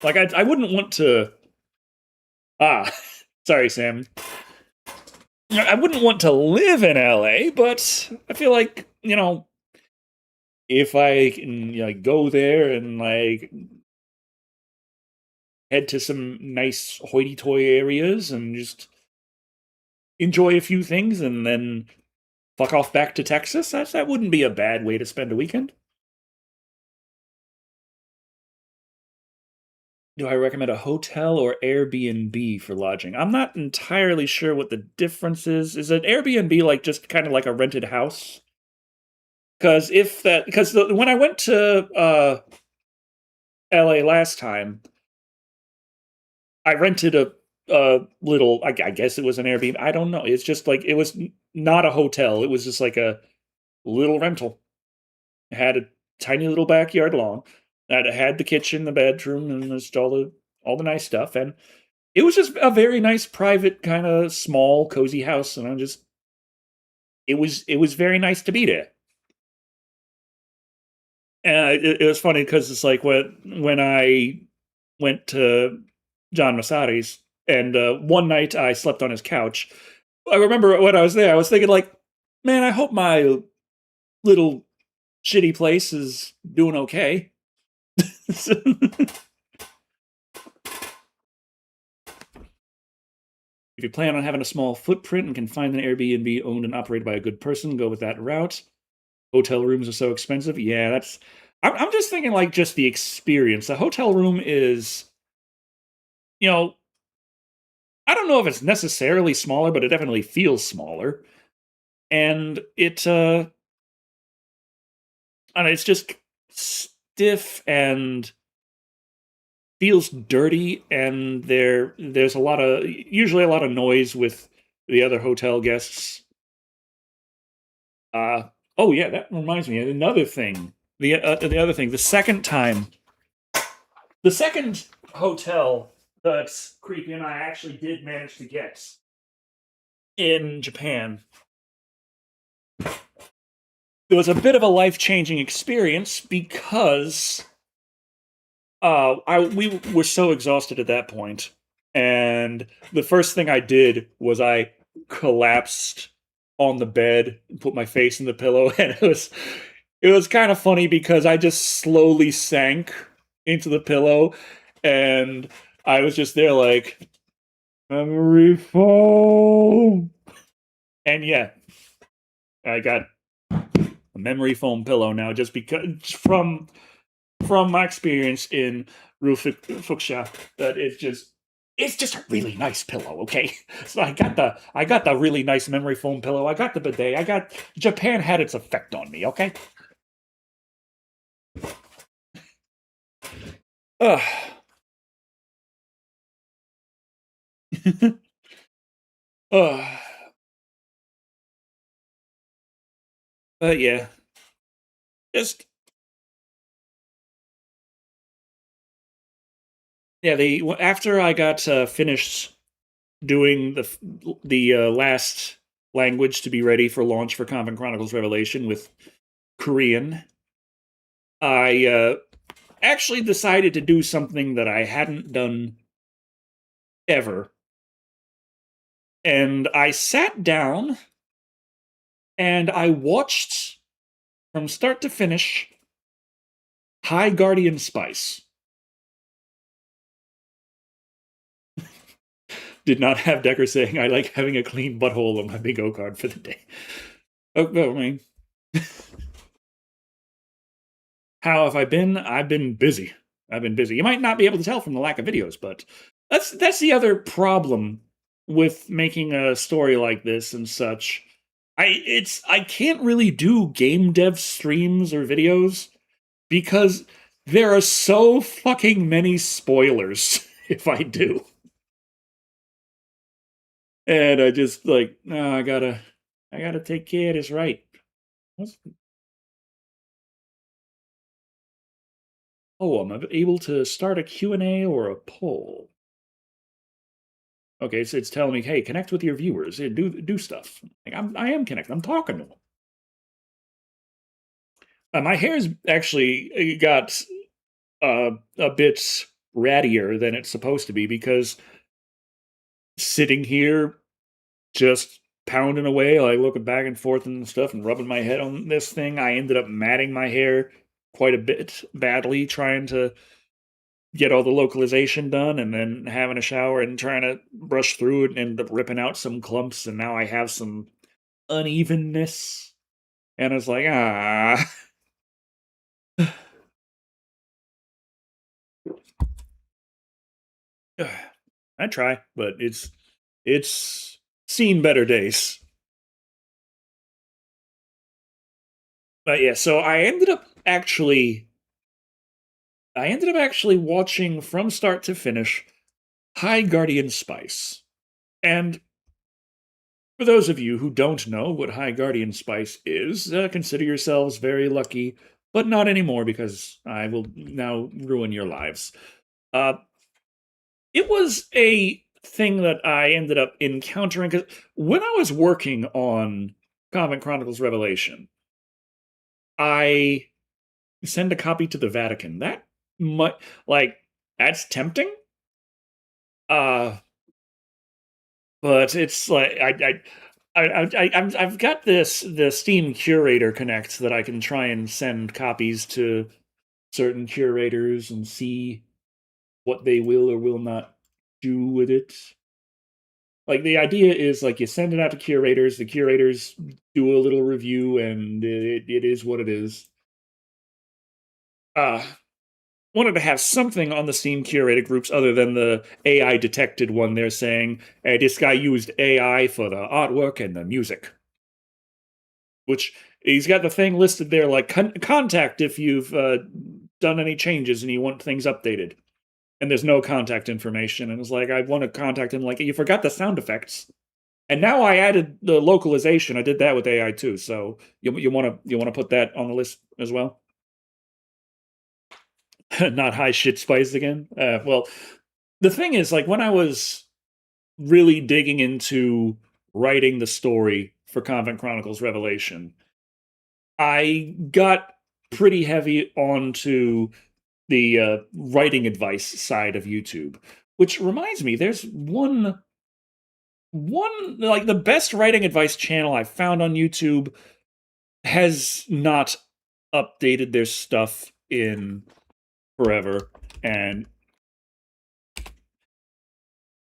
Like I wouldn't want to sorry Sam. I wouldn't want to live in LA, but I feel like, if I can go there and like head to some nice hoity-toity areas and just enjoy a few things and then fuck off back to Texas, that wouldn't be a bad way to spend a weekend. Do I recommend a hotel or Airbnb for lodging? I'm not entirely sure what the difference is. Is an Airbnb like just kind of like a rented house? Because when I went to LA last time, I rented a little. I guess it was an Airbnb. I don't know. It's just like it was not a hotel. It was just like a little rental. It had a tiny little backyard lawn. That had the kitchen, the bedroom, and just all the nice stuff. And it was just a very nice, private, kind of small, cozy house. And it was very nice to be there. And it was funny because it's like when I went to John Masari's, and one night I slept on his couch. I remember when I was there, I was thinking like, man, I hope my little shitty place is doing okay. If you plan on having a small footprint and can find an Airbnb owned and operated by a good person, go with that route. Hotel rooms are so expensive. Yeah, that's. I'm just thinking like just the experience. A hotel room is, you know, I don't know if it's necessarily smaller, but it definitely feels smaller, and and it's just stiff and feels dirty, and there's usually a lot of noise with the other hotel guests. Oh yeah, that reminds me of another thing. The other thing, the second hotel that Creepy and I actually did manage to get in Japan, it was a bit of a life changing experience because we were so exhausted at that point, and the first thing I did was I collapsed on the bed, and put my face in the pillow, and it was kind of funny because I just slowly sank into the pillow, and I was just there like memory foam, and yeah, I got a memory foam pillow now just because from my experience in Fuxia, that it's just a really nice pillow, okay? So I got the really nice memory foam pillow. I got the bidet. Japan had its effect on me, okay? Ugh. Ugh. But yeah, just yeah. After I got finished doing the last language to be ready for launch for Convent Chronicles Revelation with Korean, I actually decided to do something that I hadn't done ever. And I sat down and I watched from start to finish High Guardian Spice. Did not have Decker saying, I like having a clean butthole on my big O card for the day. Oh, I mean, how have I been? I've been busy. I've been busy. You might not be able to tell from the lack of videos, but that's the other problem with making a story like this and such. I can't really do game dev streams or videos because there are so fucking many spoilers if I do. And I just like, no, I gotta take care of this right. Oh, I'm able to start a Q&A or a poll. Okay, so it's telling me, hey, connect with your viewers, do stuff. Like, I am connected. I'm talking to them. My hair's actually got a bit rattier than it's supposed to be because sitting here just pounding away, like looking back and forth and stuff and rubbing my head on this thing, I ended up matting my hair quite a bit badly trying to get all the localization done, and then having a shower and trying to brush through it and end up ripping out some clumps, and now I have some unevenness. And it's like, ah. I try, but it's seen better days. But yeah, so I ended up actually watching from start to finish High Guardian Spice. And for those of you who don't know what High Guardian Spice is, consider yourselves very lucky, but not anymore because I will now ruin your lives. Uh, it was a thing that I ended up encountering because when I was working on Convent Chronicles Revelation, I send a copy to the Vatican. That might like that's tempting. Uh, but it's like I've got the Steam Curator Connect that I can try and send copies to certain curators and see what they will or will not do with it. Like the idea is like you send it out to curators, the curators do a little review, and it is what it is. Uh Wanted to have something on the Steam curated groups other than the AI detected one. They're saying, hey, this guy used AI for the artwork and the music. Which he's got the thing listed there like contact if you've done any changes and you want things updated. And there's no contact information. And it's like, I want to contact him, like, you forgot the sound effects. And now I added the localization. I did that with AI too. So you want to put that on the list as well? Not high shit spice again. Well, the thing is, like, when I was really digging into writing the story for Convent Chronicles Revelation, I got pretty heavy onto the writing advice side of YouTube, which reminds me, there's one like the best writing advice channel I found on YouTube has not updated their stuff in forever, and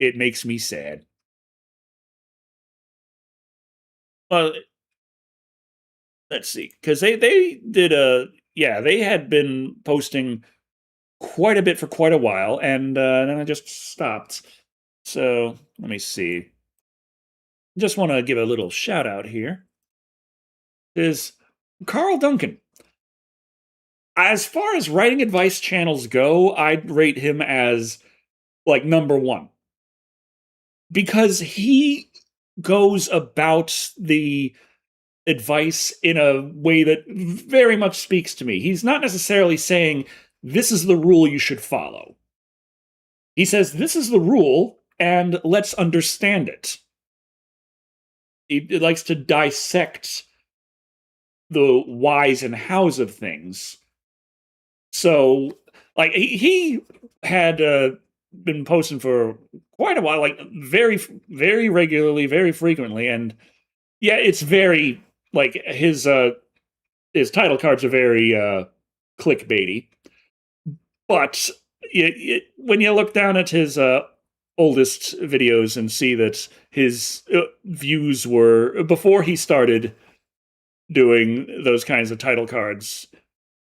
it makes me sad. Well, let's see, because they did a yeah, they had been posting quite a bit for quite a while, and then I just stopped. So let me see. Just want to give a little shout out here. Is Carl Duncan. As far as writing advice channels go, I'd rate him as like number one because he goes about the advice in a way that very much speaks to me. He's not necessarily saying, this is the rule you should follow. He says, this is the rule, and let's understand it. He likes to dissect the whys and hows of things. So, like, he had been posting for quite a while, like, very, very regularly, very frequently, and yeah, it's very, like, his title cards are very clickbaity. But when you look down at his oldest videos and see that his views were before he started doing those kinds of title cards,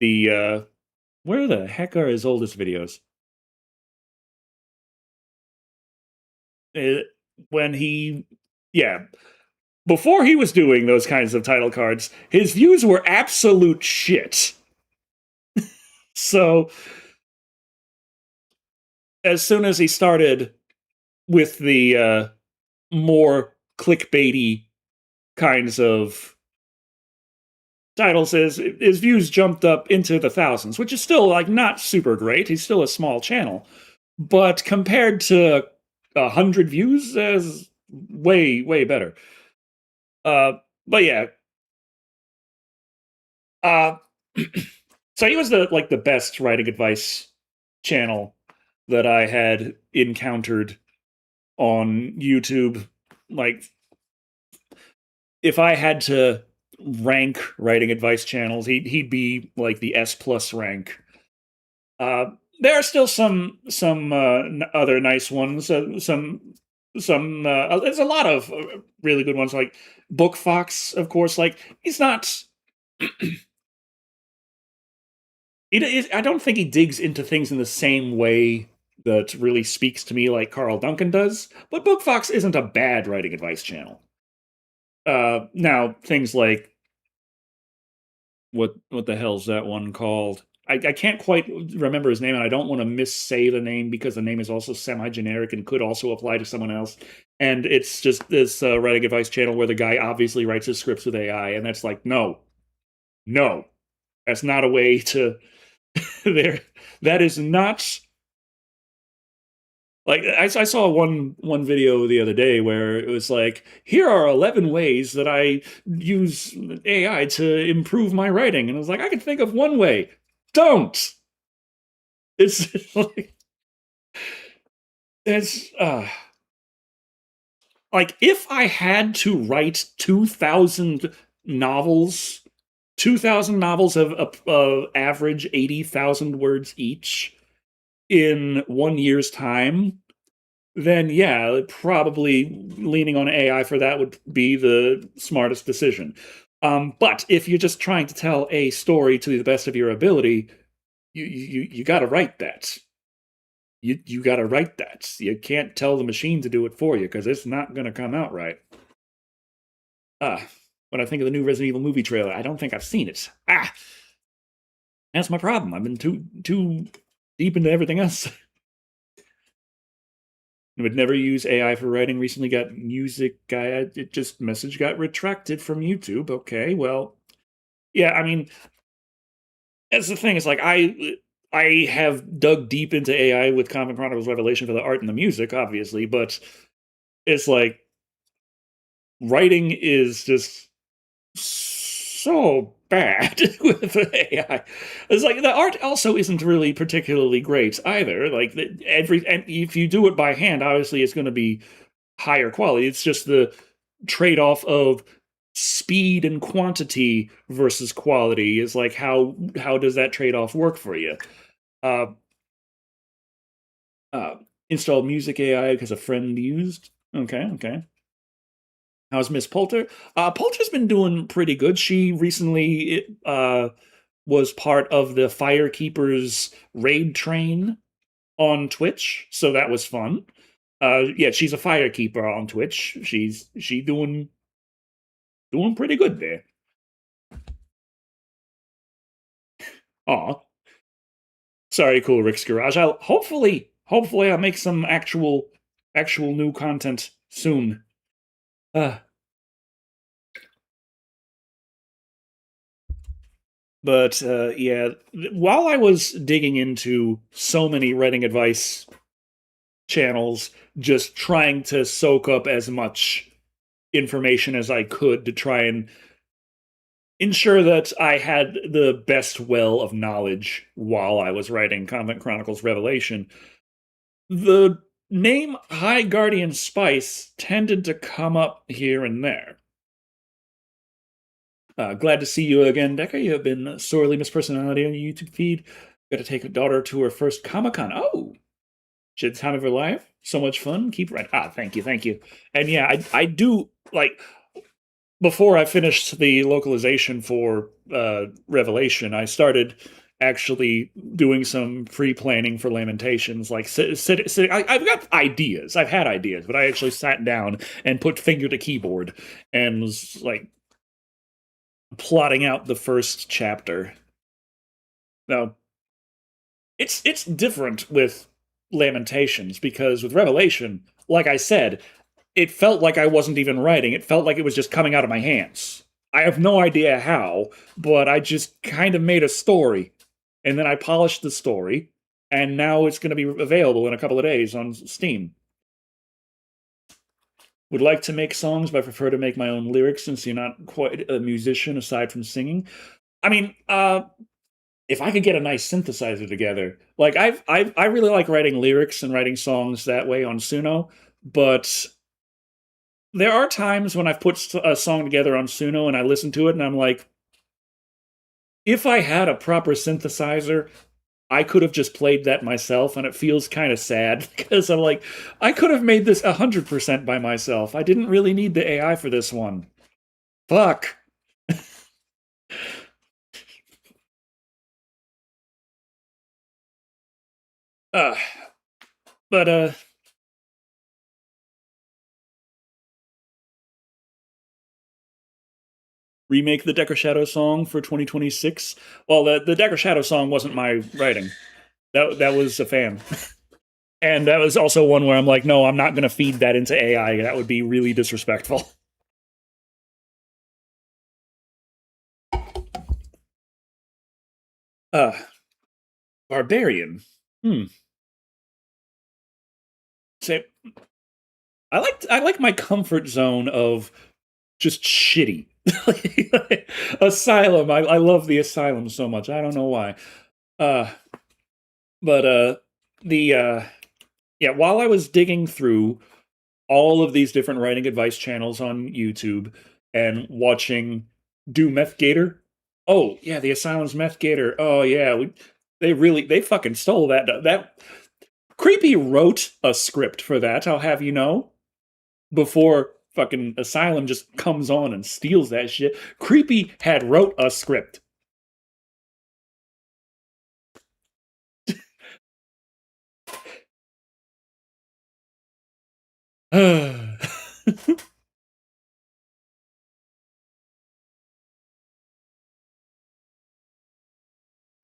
the where the heck are his oldest videos? Uh, when he, yeah, before he was doing those kinds of title cards, his views were absolute shit. So as soon as he started with the more clickbaity kinds of titles, his views jumped up into the thousands, which is still like not super great. He's still a small channel, but compared to 100 views, is way better. But yeah, uh, so he was the best writing advice channel that I had encountered on YouTube. Like, if I had to rank writing advice channels, he'd be like the S plus rank. There are still some other nice ones. Some there's a lot of really good ones, like Book Fox, of course. Like, he's not. I don't think he digs into things in the same way that really speaks to me like Carl Duncan does, but BookFox isn't a bad writing advice channel. Now, things like what the hell's that one called? I can't quite remember his name, and I don't want to missay the name because the name is also semi-generic and could also apply to someone else. And it's just this writing advice channel where the guy obviously writes his scripts with AI, and that's like, no, that's not a way to. There, that is not. Like I saw one video the other day where it was like, here are 11 ways that I use AI to improve my writing, and I was like, I can think of one way. Don't. It's like it's like if I had to write 2,000 novels of average 80,000 words each in 1 year's time, then yeah, probably leaning on AI for that would be the smartest decision. But if you're just trying to tell a story to the best of your ability, you got to write that. You got to write that. You can't tell the machine to do it for you because it's not going to come out right. When I think of the new Resident Evil movie trailer, I don't think I've seen it. That's my problem. I've been too deep into everything else. I would never use AI for writing. Recently got music guy. It just message got retracted from YouTube. Okay, well, yeah. I mean, that's the thing. It's like I have dug deep into AI with Common Chronicles Revelation for the art and the music, obviously, but it's like writing is just so bad with AI. It's like the art also isn't really particularly great either. Like and if you do it by hand, obviously it's going to be higher quality. It's just the trade-off of speed and quantity versus quality is like how does that trade-off work for you? Uh, Installed music AI because a friend used. Okay. How's Miss Poulter? Poulter's been doing pretty good. She recently was part of the Firekeepers raid train on Twitch, so that was fun. Yeah, she's a firekeeper on Twitch. She doing pretty good there. Aw. Sorry, Cool Rick's Garage. I'll hopefully I'll make some actual new content soon. But yeah, while I was digging into so many writing advice channels, just trying to soak up as much information as I could to try and ensure that I had the best well of knowledge while I was writing Convent Chronicles Revelation, the name High Guardian Spice tended to come up here and there. Glad to see you again, Decker. You have been sorely mispersonality on your YouTube feed. Got to take a daughter to her first Comic-Con. Oh, she had the time of her life. So much fun. Keep right. Thank you. And yeah, I do like. Before I finished the localization for Revelation, I started actually doing some pre-planning for Lamentations. Like, I've got ideas. I've had ideas, but I actually sat down and put finger to keyboard and was like plotting out the first chapter. Now, it's different with Lamentations because with Revelation, like I said, it felt like I wasn't even writing. It felt like it was just coming out of my hands. I have no idea how, but I just kind of made a story. And then I polished the story, and now it's going to be available in a couple of days on Steam. Would like to make songs, but I prefer to make my own lyrics since you're not quite a musician aside from singing. I mean, if I could get a nice synthesizer together, like I really like writing lyrics and writing songs that way on Suno, but there are times when I've put a song together on Suno and I listen to it and I'm like, if I had a proper synthesizer, I could have just played that myself, and it feels kind of sad because I'm like, I could have made this 100% by myself. I didn't really need the AI for this one. Fuck. But remake the Decker Shadow song for 2026. Well, the Decker Shadow song wasn't my writing. That was a fan. And that was also one where I'm like, no, I'm not going to feed that into AI. That would be really disrespectful. Uh, Barbarian. Say, I like my comfort zone of just shitty. Asylum. I love the Asylum so much. I don't know why. Uh, but the yeah, while I was digging through all of these different writing advice channels on YouTube and watching Do Meth Gator. Oh yeah, the Asylum's Meth Gator. Oh yeah, they fucking stole that. Creepy wrote a script for that. I'll have you know. Before fucking Asylum just comes on and steals that shit. Creepy had wrote a script.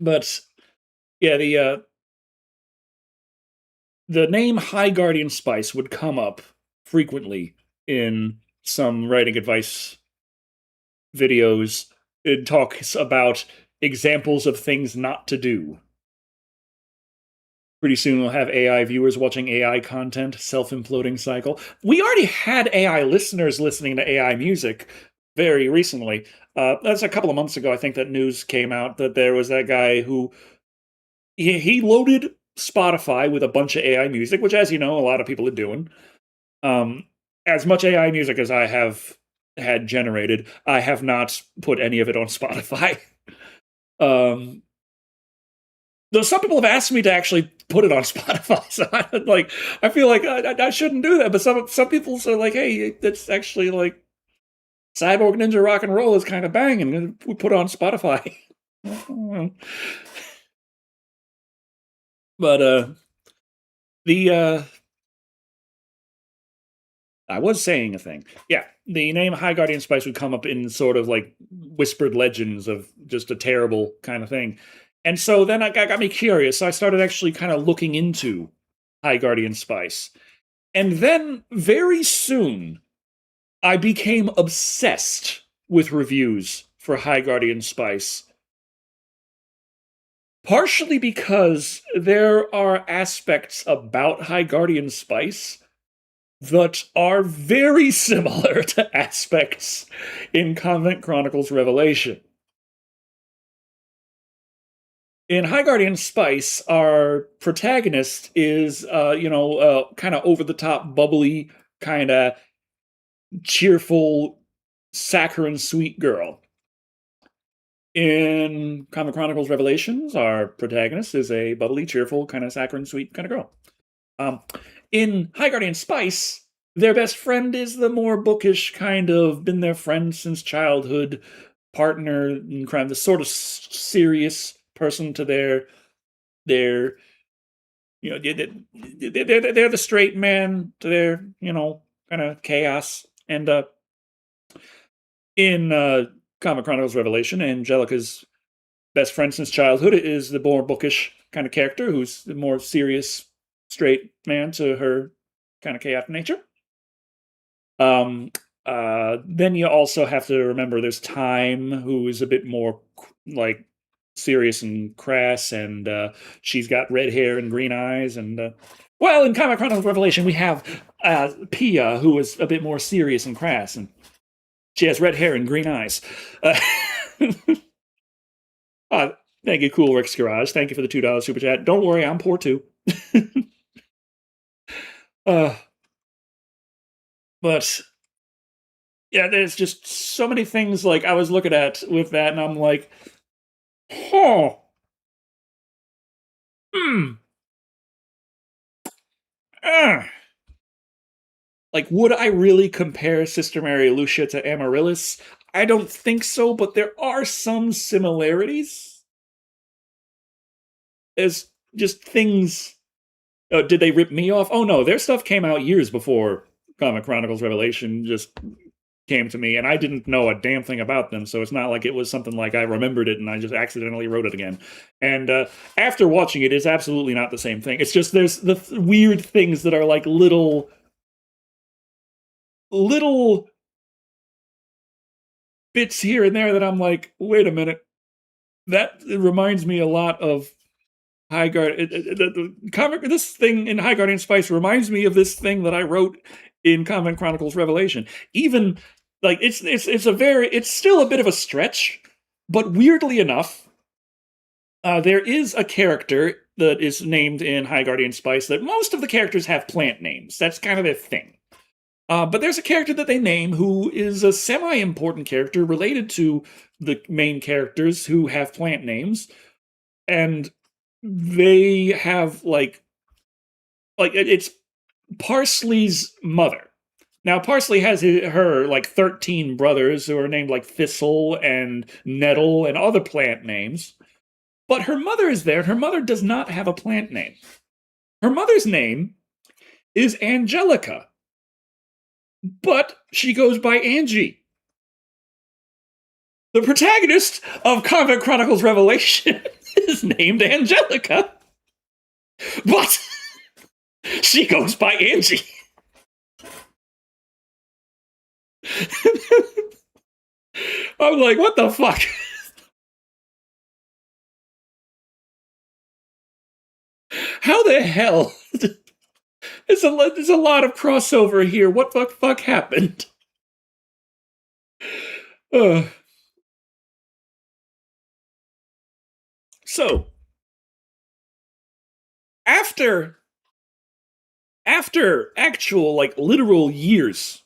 But yeah, the name High Guardian Spice would come up frequently in some writing advice videos. It talks about examples of things not to do. Pretty soon we'll have AI viewers watching AI content, self-imploding cycle. We already had AI listeners listening to AI music very recently. That's a couple of months ago, I think that news came out that there was that guy who he loaded Spotify with a bunch of AI music, which, as you know, a lot of people are doing. Um, as much AI music as I have had generated, I have not put any of it on Spotify. um, though some people have asked me to actually put it on Spotify, so I feel like I shouldn't do that. But some people are like, "Hey, that's actually like Cyborg Ninja Rock and Roll is kind of banging, and we put it on Spotify." But the I was saying a thing. Yeah, the name High Guardian Spice would come up in sort of like whispered legends of just a terrible kind of thing. And so then I got me curious. So I started actually kind of looking into High Guardian Spice. And then very soon, I became obsessed with reviews for High Guardian Spice. Partially because there are aspects about High Guardian Spice that are very similar to aspects in Convent Chronicles Revelation. In High Guardian Spice, our protagonist is, kind of over the top, bubbly, kind of cheerful, saccharine sweet girl. In Comic Chronicles Revelations, our protagonist is a bubbly, cheerful, kind of saccharine sweet kind of girl. In High Guardian Spice, their best friend is the more bookish, kind of been their friend since childhood, partner in crime, the sort of serious person to their you know they're the straight man to their kind of chaos. And in Comic Chronicles Revelation, Angelica's best friend since childhood is the more bookish kind of character who's the more serious straight man to her kind of chaotic nature. Then you also have to remember there's Time, who is a bit more like serious and crass, and she's got red hair and green eyes. And well, in Comic Chronicles Revelation, we have Pia, who is a bit more serious and crass, and she has red hair and green eyes. Thank you, Cool Rick's Garage. Thank you for the $2 super chat. Don't worry, I'm poor too. But yeah, there's just so many things like I was looking at with that, and I'm like, huh, hmm, uh. Like, would I really compare Sister Mary Lucia to Amaryllis? I don't think so, but there are some similarities. There's just things Did they rip me off? Oh no, their stuff came out years before Comic Chronicles Revelation just came to me, and I didn't know a damn thing about them, so it's not like it was something like I remembered it and I just accidentally wrote it again. And after watching it, it's absolutely not the same thing. It's just there's the weird things that are like little bits here and there that I'm like, wait a minute, that reminds me a lot of High Guard. The comic, this thing in High Guardian Spice reminds me of this thing that I wrote in Comic Chronicles Revelation. Even like it's still a bit of a stretch, but weirdly enough, there is a character that is named in High Guardian Spice that most of the characters have plant names. That's kind of their thing. But there's a character that they name who is a semi-important character related to the main characters who have plant names, and they have like it's Parsley's mother. Now, Parsley has her like 13 brothers who are named like Thistle and Nettle and other plant names. But her mother is there, and her mother does not have a plant name. Her mother's name is Angelica, but she goes by Angie. The protagonist of Comic Chronicles Revelation is named Angelica, but she goes by Angie. I'm like, what the fuck? How the hell? There's a lot of crossover here. What the fuck happened? So, after actual, like, literal years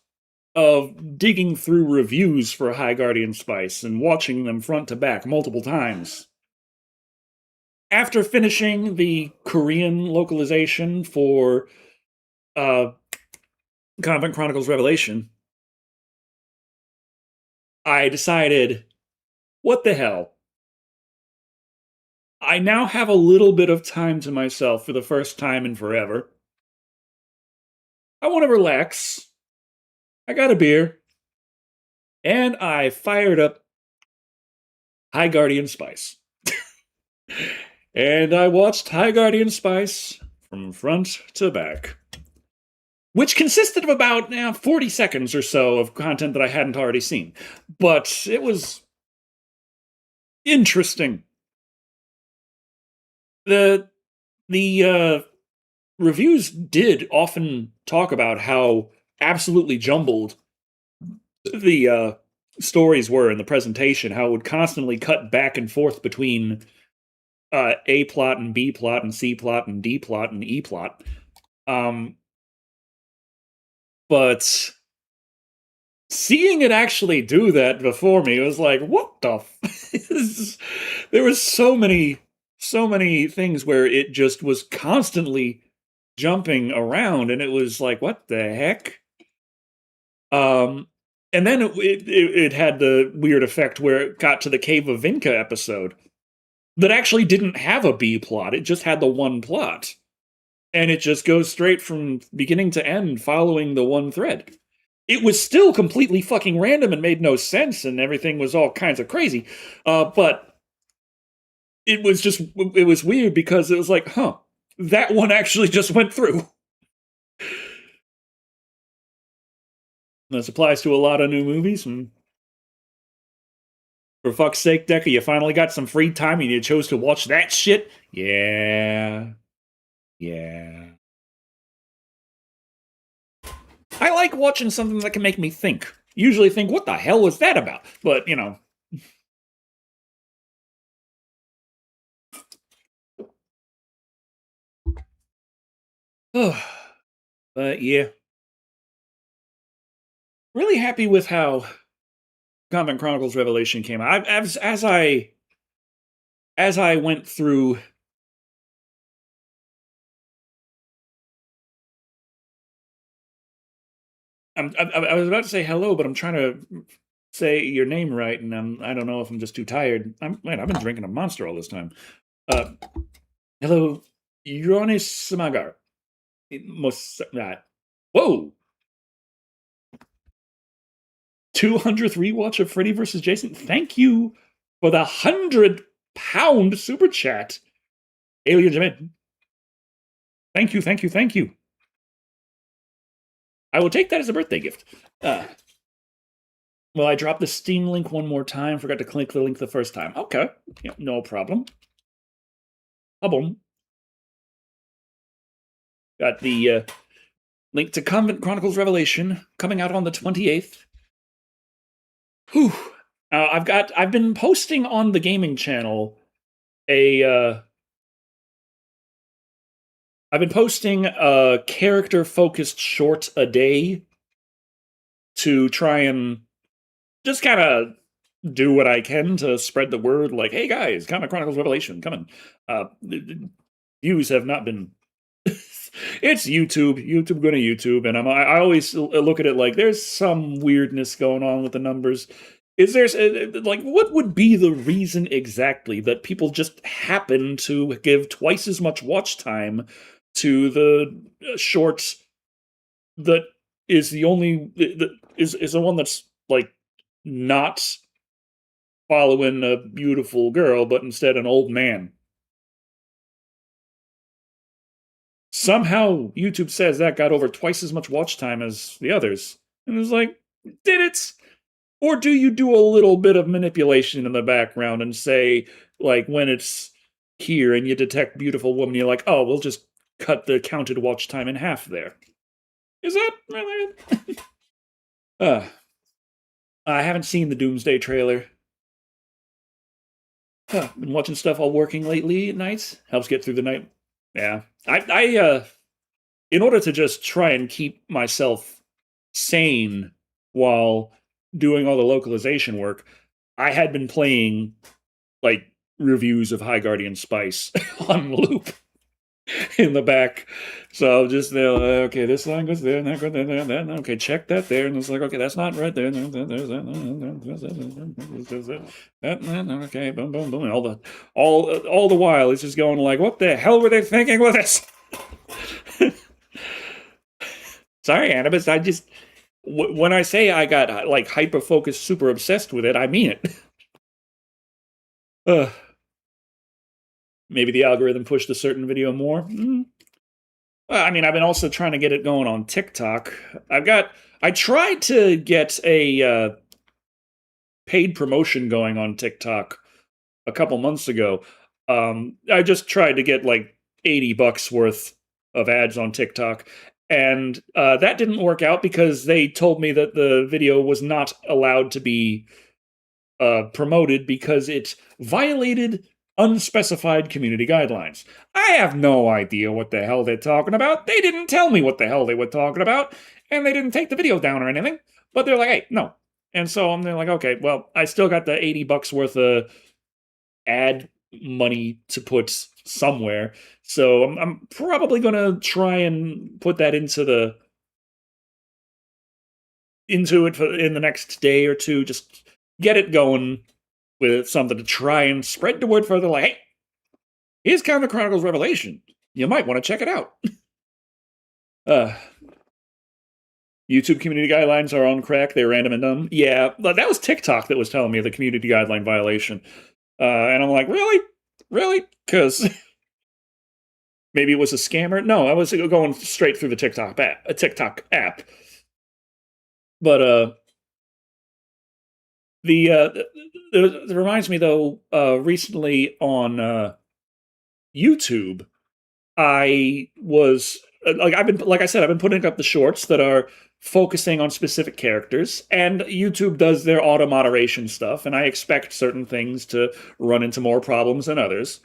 of digging through reviews for High Guardian Spice and watching them front to back multiple times, after finishing the Korean localization for Comic Chronicles Revelation, I decided, what the hell? I now have a little bit of time to myself for the first time in forever. I want to relax. I got a beer. And I fired up High Guardian Spice. And I watched High Guardian Spice from front to back, which consisted of about 40 seconds or so of content that I hadn't already seen. But it was interesting. The reviews did often talk about how absolutely jumbled the stories were in the presentation, how it would constantly cut back and forth between A plot and B plot and C plot and D plot and E plot. But seeing it actually do that before me was like, what the there was so many things where it just was constantly jumping around, and it was like, what the heck? And then it had the weird effect where it got to the Cave of Vinca episode that actually didn't have a B plot. It just had the one plot. And it just goes straight from beginning to end following the one thread. It was still completely fucking random and made no sense, and everything was all kinds of crazy. But it was weird because it was like, huh, that one actually just went through. This applies to a lot of new movies, and for fuck's sake, Decker, you finally got some free time and you chose to watch that shit? Yeah. I like watching something that can make me think. Usually think, what the hell was that about? But, But yeah. Really happy with how Comic Chronicles Revelation came out. As I went through I was about to say hello, but I'm trying to say your name right, and I don't know if I'm just too tired. I've been drinking a Monster all this time. Hello, Yonis Samagar. most that. Whoa. 200th rewatch of Freddy vs. Jason. Thank you for the £100 super chat, Alien Jamid. Thank you, thank you, thank you. I will take that as a birthday gift. Well, I dropped the Steam link one more time. Forgot to click the link the first time. Okay, yeah, no problem. Boom. Got the link to Convent Chronicles Revelation coming out on the 28th. Whew. I've been posting on the gaming channel I've been posting a character-focused short a day to try and just kind of do what I can to spread the word, like, hey guys, Comic Chronicles Revelation coming. Views have not been... It's YouTube going to YouTube, and I always look at it like there's some weirdness going on with the numbers. Is there, like, what would be the reason exactly that people just happen to give twice as much watch time to the shorts that is the only, is the one that's, like, not following a beautiful girl, but instead an old man? Somehow YouTube says that got over twice as much watch time as the others. And it's like, did it? Or do you do a little bit of manipulation in the background and say, like, when it's here and you detect beautiful woman, you're like, oh, we'll just cut the counted watch time in half there. Is that really it? I haven't seen the Doomsday trailer. Been watching stuff while working lately at nights. Helps get through the night. Yeah. I in order to just try and keep myself sane while doing all the localization work, I had been playing, like, reviews of High Guardian Spice on loop in the back. So just there, okay, this line goes there, and that goes there, that. Okay, check that there, and it's like, okay, that's not right there. There's that. Okay, boom, boom, boom. And all the while, it's just going like, what the hell were they thinking with this? Sorry, Annabis, I just... when I say I got, like, hyper-focused, super obsessed with it, I mean it. Maybe the algorithm pushed a certain video more. Well, I mean, I've been also trying to get it going on TikTok. I tried to get a paid promotion going on TikTok a couple months ago. I just tried to get, like, $80 worth of ads on TikTok. And that didn't work out because they told me that the video was not allowed to be promoted because it violated unspecified community guidelines. I have no idea what the hell they're talking about. They didn't tell me what the hell they were talking about, and they didn't take the video down or anything. But they're like, hey, no. And so they're like, okay, well, I still got the $80 worth of ad money to put somewhere. So I'm probably going to try and put that into it in the next day or two. Just get it going with something to try and spread the word further. Like, hey, here's Comic Chronicles Revelation. You might want to check it out. YouTube community guidelines are on crack. They're random and dumb. Yeah, but that was TikTok that was telling me the community guideline violation. And I'm like, really? Really? Because maybe it was a scammer? No, I was going straight through the TikTok app. But it reminds me, though, recently on YouTube, I was I've been putting up the shorts that are focusing on specific characters, and YouTube does their auto moderation stuff, and I expect certain things to run into more problems than others.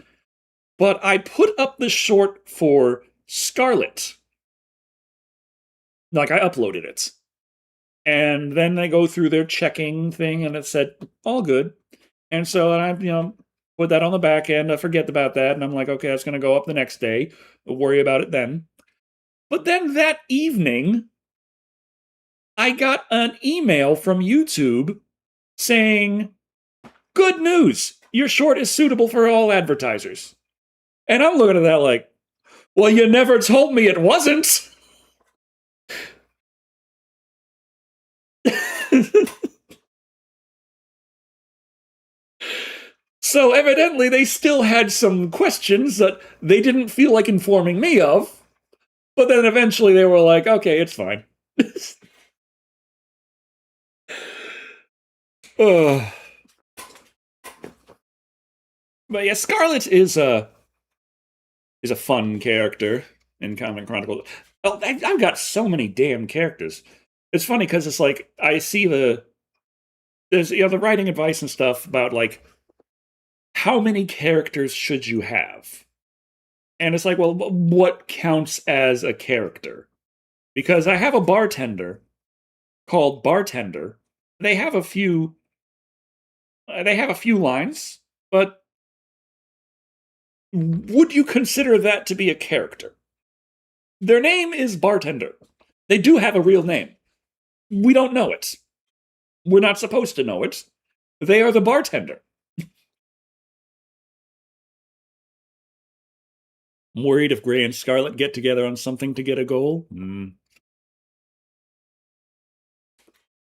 But I put up the short for Scarlet. Like, I uploaded it. And then they go through their checking thing, and it said, all good. And so I, put that on the back end. I forget about that, and I'm like, okay, that's going to go up the next day. We'll worry about it then. But then that evening, I got an email from YouTube saying, good news, your short is suitable for all advertisers. And I'm looking at that like, Well, you never told me it wasn't. So evidently they still had some questions that they didn't feel like informing me of, but then eventually they were like, okay, it's fine. Ugh. But yeah, Scarlet is a fun character in Comic Chronicles. Oh, I've got so many damn characters. It's funny because it's like I see there's the writing advice and stuff about like how many characters should you have, and it's like, well, what counts as a character? Because I have a bartender called Bartender. They have a few. They have a few lines, but would you consider that to be a character? Their name is Bartender. They do have a real name. We don't know it. We're not supposed to know it. They are the bartender. I'm worried if Gray and Scarlet get together on something to get a goal.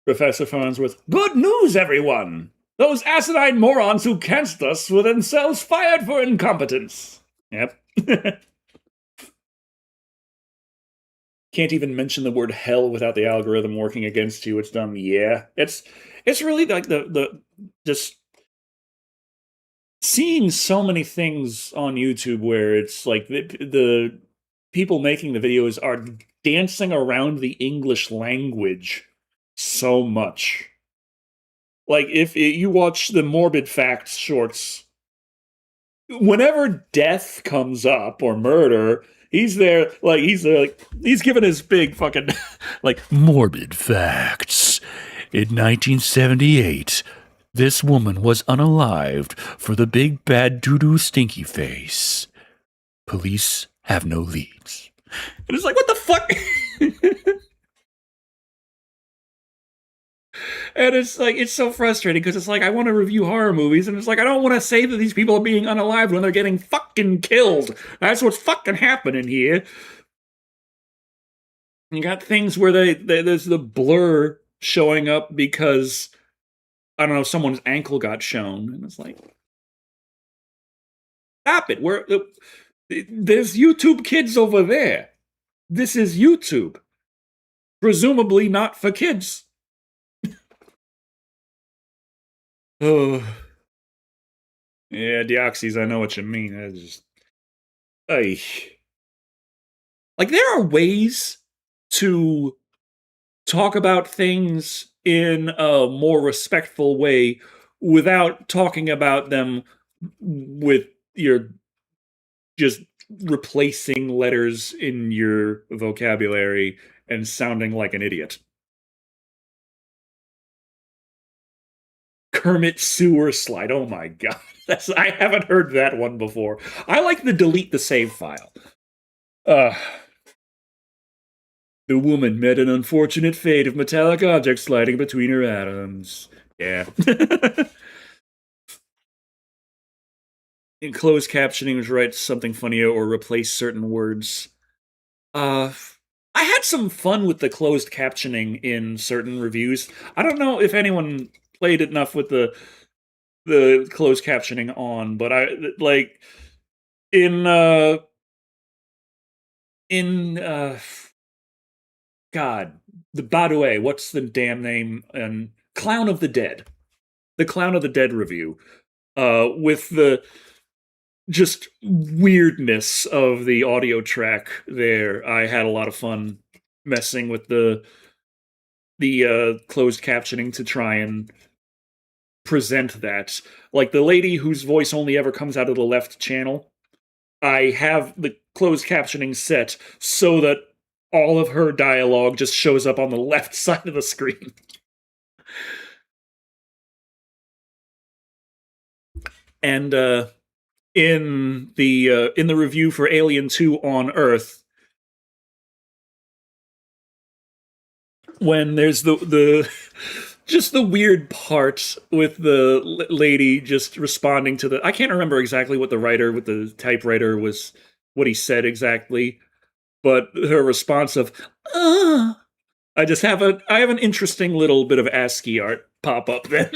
Professor Farnsworth. Good news, everyone! Those asinine morons who canced us were themselves fired for incompetence. Yep. Can't even mention the word hell without the algorithm working against you. It's dumb. Yeah. It's really like the just seeing so many things on YouTube where it's like the people making the videos are dancing around the English language so much. Like, if you watch the Morbid Facts shorts, whenever death comes up or murder, he's there, like, he's giving his big fucking, like, Morbid facts. In 1978, this woman was unalived for the big bad doo-doo stinky face. Police have no leads. And it's like, what the fuck? And it's like, it's so frustrating because it's like, I want to review horror movies, and it's like, I don't want to say that these people are being unalived when they're getting fucking killed. That's what's fucking happening here. You got things where there's the blur showing up because, I don't know, someone's ankle got shown, and it's like, stop it. There's YouTube kids over there. This is YouTube. Presumably not for kids. Oh. Yeah, Deoxys, I know what you mean. I just... Ay. Like, there are ways to talk about things in a more respectful way without talking about them with your just replacing letters in your vocabulary and sounding like an idiot. Kermit Sewer Slide. Oh my god. I haven't heard that one before. I like the delete the save file. The woman met an unfortunate fate of metallic objects sliding between her atoms. Yeah. In closed captioning, write something funnier or replace certain words. I had some fun with the closed captioning in certain reviews. I don't know if anyone played enough with the closed captioning on, but I like in God, the Badoué, what's the damn name? And Clown of the Dead. The Clown of the Dead review. With the just weirdness of the audio track there, I had a lot of fun messing with the closed captioning to try and present that. Like the lady whose voice only ever comes out of the left channel, I have the closed captioning set so that all of her dialogue just shows up on the left side of the screen. And in the review for Alien 2 on Earth, when there's the just the weird part with the lady just responding to the... I can't remember exactly what the writer with the typewriter was what he said exactly, but her response of I have an interesting little bit of ASCII art pop up then.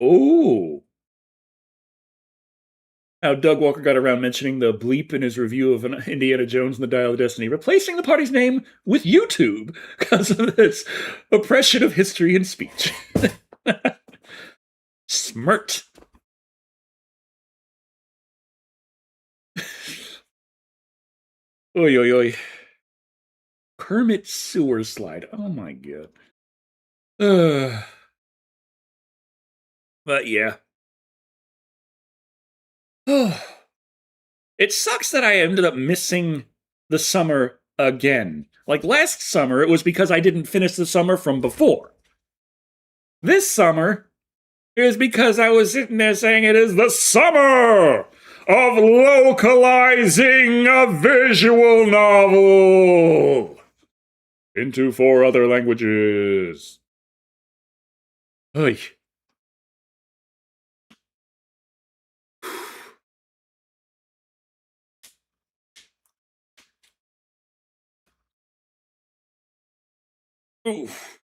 Oh. How Doug Walker got around mentioning the bleep in his review of Indiana Jones and the Dial of Destiny, replacing the party's name with YouTube because of this oppression of history and speech. Smirt. Oi, oi, oi. Kermit sewer slide. Oh my god. But yeah. It sucks that I ended up missing the summer again. Like last summer, it was because I didn't finish the summer from before. This summer, it was because I was sitting there saying it is the summer of localizing a visual novel into 4 other languages. Oy. Oof.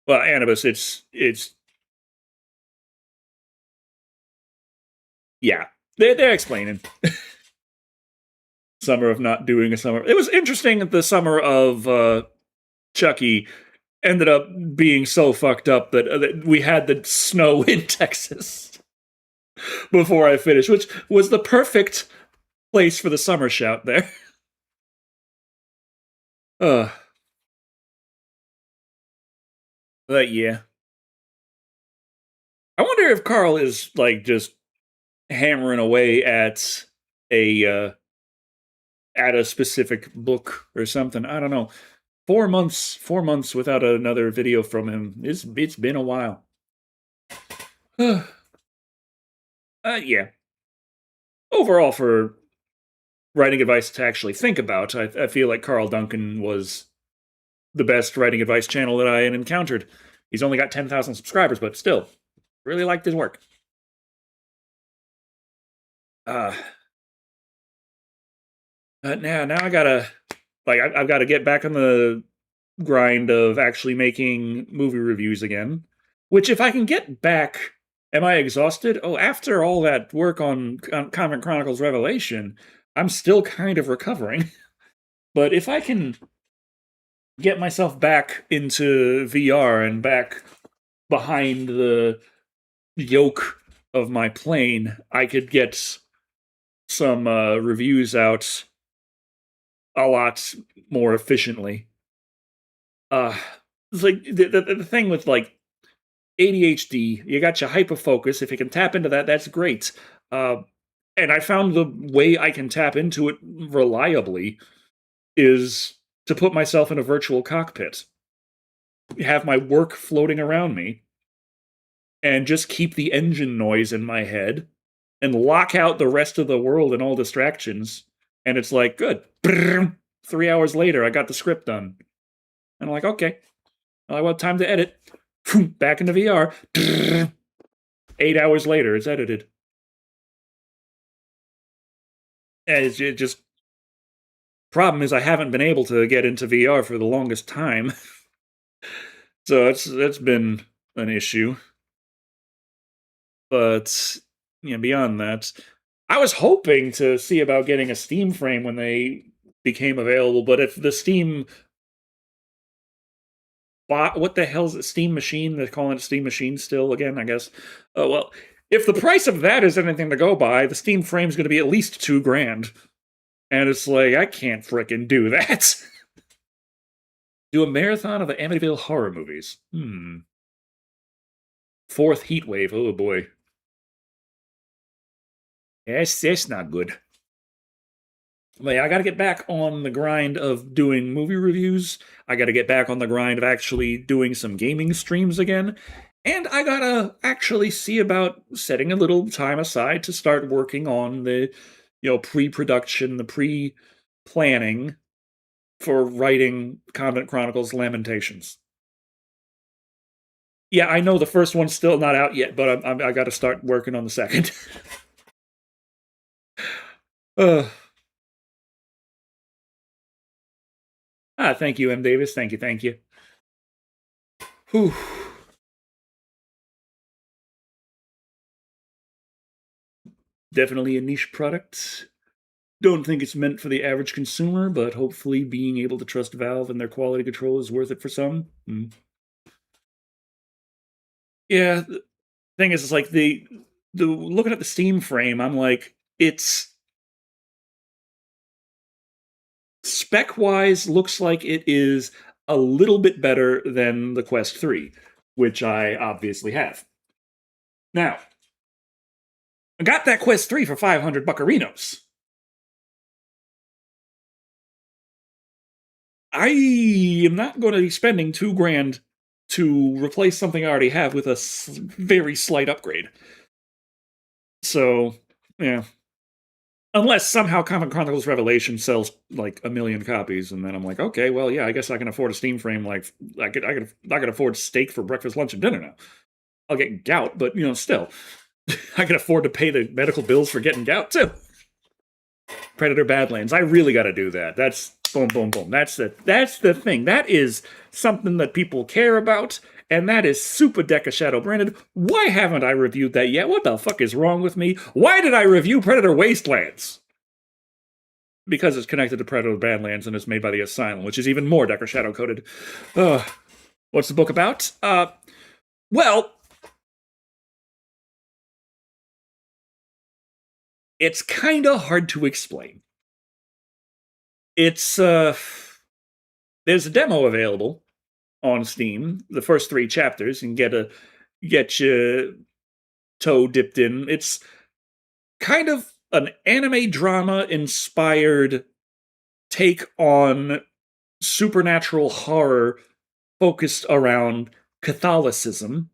Well, Anubis, it's yeah. They're explaining. Summer of not doing a summer. It was interesting that the summer of Chucky ended up being so fucked up that we had the snow in Texas before I finished, which was the perfect place for the summer shout there. Uh, but yeah. I wonder if Carl is like just hammering away a at a specific book or something. I don't know. 4 months without another video from him. It's been a while. Yeah. Overall, for writing advice to actually think about, I feel like Carl Duncan was the best writing advice channel that I had encountered. He's only got 10,000 subscribers, but still, really liked his work. Now I gotta I've got to get back on the grind of actually making movie reviews again. Which, if I can get back, am I exhausted? Oh, after all that work on Comic Chronicles Revelation, I'm still kind of recovering. But if I can get myself back into VR and back behind the yoke of my plane, I could get some reviews out a lot more efficiently. It's like the thing with like ADHD, you got your hyperfocus. If you can tap into that, that's great. And I found the way I can tap into it reliably is to put myself in a virtual cockpit, have my work floating around me, and just keep the engine noise in my head and lock out the rest of the world and all distractions. And it's like, good. 3 hours later, I got the script done. And I'm like, okay, well, time to edit. Back into VR. 8 hours later, it's edited. And it's just problem is I haven't been able to get into VR for the longest time. So that's been an issue. But beyond that, I was hoping to see about getting a Steam frame when they became available, but if the Steam what the hell's it? Steam Machine? They're calling it Steam Machine still again, I guess. Oh well, if the price of that is anything to go by, the Steam frame's going to be at least $2,000, and it's like I can't fricking do that. Do a marathon of the Amityville horror movies. 4th heat wave. Oh boy. That's not good. But yeah, I got to get back on the grind of doing movie reviews. I got to get back on the grind of actually doing some gaming streams again. And I got to actually see about setting a little time aside to start working on the, pre-production, the pre-planning for writing Convent Chronicles Lamentations. Yeah, I know the first one's still not out yet, but I got to start working on the second. uh, Thank you, M. Davis. Thank you, thank you. Whew. Definitely a niche product. Don't think it's meant for the average consumer, but hopefully being able to trust Valve and their quality control is worth it for some. Yeah, the thing is, it's like the looking at the Steam frame, I'm like, it's spec wise looks like it is a little bit better than the Quest 3, which I obviously have. Now, I got that Quest 3 for 500 buccarinos. I am not going to be spending $2,000 to replace something I already have with a very slight upgrade. So, yeah. Unless somehow Comic Chronicles Revelation sells like 1 million copies, and then I'm like, okay, well, yeah, I guess I can afford a Steam frame. Like, I could afford steak for breakfast, lunch, and dinner now. I'll get gout, but still, I can afford to pay the medical bills for getting gout too. Predator Badlands. I really got to do that. That's boom, boom, boom. That's the thing. That is something that people care about, and that is super Deca Shadow branded. Why haven't I reviewed that yet? What the fuck is wrong with me? Why did I review Predator Wastelands? Because it's connected to Predator Badlands and it's made by the Asylum, which is even more Deca Shadow coded. What's the book about? Well, it's kind of hard to explain. It's there's a demo available on Steam. The first 3 chapters, and get your toe dipped in. It's kind of an anime drama inspired take on supernatural horror focused around Catholicism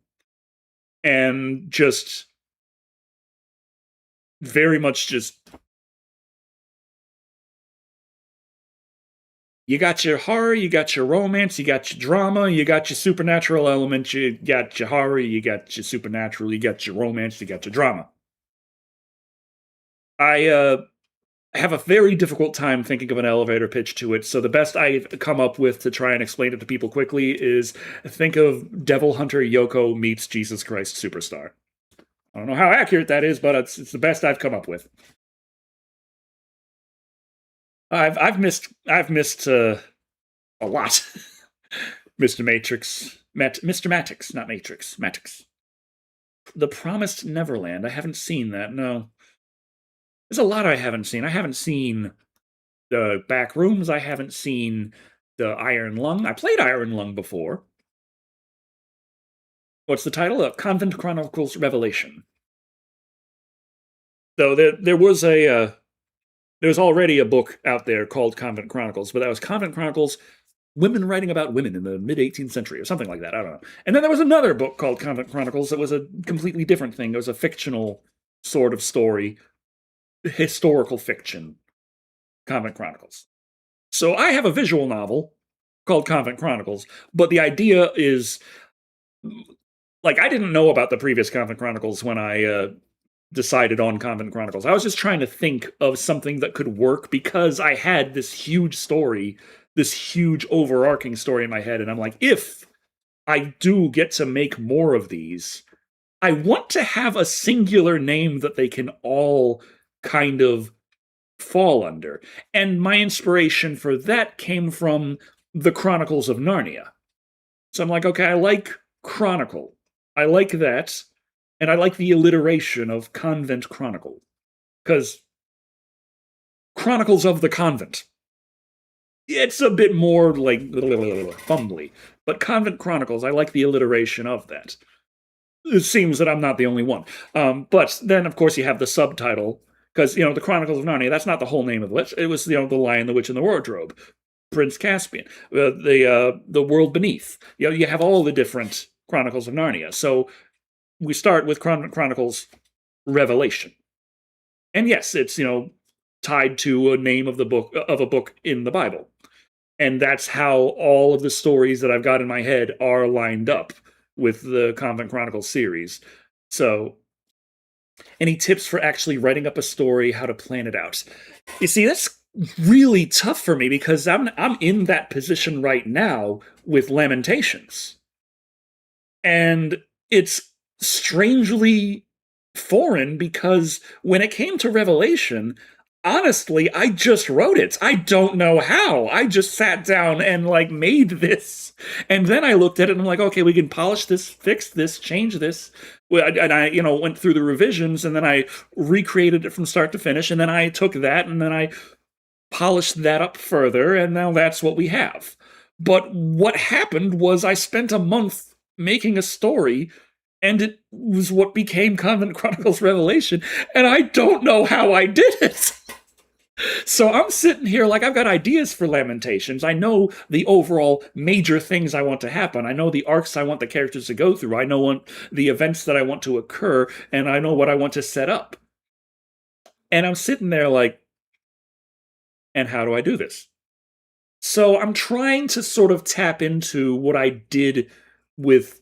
and just very much just you got your horror, you got your romance, you got your drama, you got your supernatural element, you got your horror, you got your supernatural, you got your romance, you got your drama. I have a very difficult time thinking of an elevator pitch to it, so the best I've come up with to try and explain it to people quickly is think of Devil Hunter Yoko meets Jesus Christ Superstar. I don't know how accurate that is, but it's the best I've come up with. I've missed a lot. Mr. Matrix, Mr. Matix, not Matrix, Matix. The Promised Neverland. I haven't seen that. No, there's a lot I haven't seen. I haven't seen the Back Rooms. I haven't seen the Iron Lung. I played Iron Lung before. What's the title? Convent Chronicles Revelation. Though there was already a book out there called Convent Chronicles, but that was Convent Chronicles, women writing about women in the mid-18th century, or something like that. I don't know. And then there was another book called Convent Chronicles that was a completely different thing. It was a fictional sort of story, historical fiction, Convent Chronicles. So I have a visual novel called Convent Chronicles, but the idea is, like, I didn't know about the previous Convent Chronicles when I decided on Convent Chronicles. I was just trying to think of something that could work because I had this huge story, this huge overarching story in my head, and I'm like, if I do get to make more of these, I want to have a singular name that they can all kind of fall under. And my inspiration for that came from the Chronicles of Narnia. So I'm like, okay, I like Chronicle. I like that. And I like the alliteration of Convent Chronicle. Because Chronicles of the Convent. It's a bit more like fumbly. But Convent Chronicles, I like the alliteration of that. It seems that I'm not the only one. But then, of course, you have the subtitle. Because, the Chronicles of Narnia, that's not the whole name of it. It was, The Lion, the Witch, and the Wardrobe. Prince Caspian. The World Beneath. You have all the different Chronicles of Narnia. So we start with Chronicles Revelation. And yes, it's, tied to a name of a book in the Bible. And that's how all of the stories that I've got in my head are lined up. with the Convent Chronicles series. So, any tips for actually writing up a story, how to plan it out? You see, that's really tough for me because I'm in that position right now with Lamentations. And it's strangely foreign because when it came to Revelation, honestly, I just wrote it. I don't know how. I just sat down and like made this. And then I looked at it and I'm like, okay, we can polish this, fix this, change this. And I, went through the revisions and then I recreated it from start to finish. And then I took that and then I polished that up further. And now that's what we have. But what happened was I spent a month making a story, and it was what became Convent Chronicles Revelation, and I don't know how I did it. So I'm sitting here like I've got ideas for Lamentations. I know the overall major things I want to happen. I know the arcs I want the characters to go through. I know the events that I want to occur, and I know what I want to set up. And I'm sitting there like, and how do I do this? So I'm trying to sort of tap into what I did with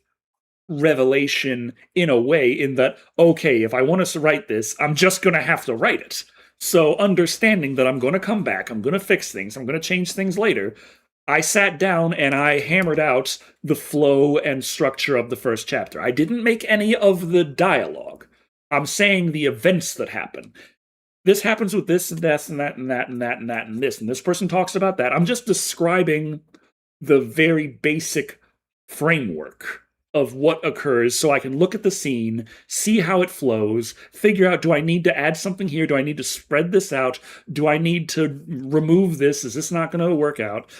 Revelation in a way, in that, okay, if I want us to write this, I'm just going to have to write it. So understanding that I'm going to come back, I'm going to fix things, I'm going to change things later, I sat down and I hammered out the flow and structure of the first chapter. I didn't make any of the dialogue. I'm saying the events that happen. This happens with this and this and that and that and that and that and this, and this person talks about that. I'm just describing the very basic framework of what occurs so I can look at the scene, see how it flows, figure out, do I need to add something here? Do I need to spread this out? Do I need to remove this? Is this not going to work out?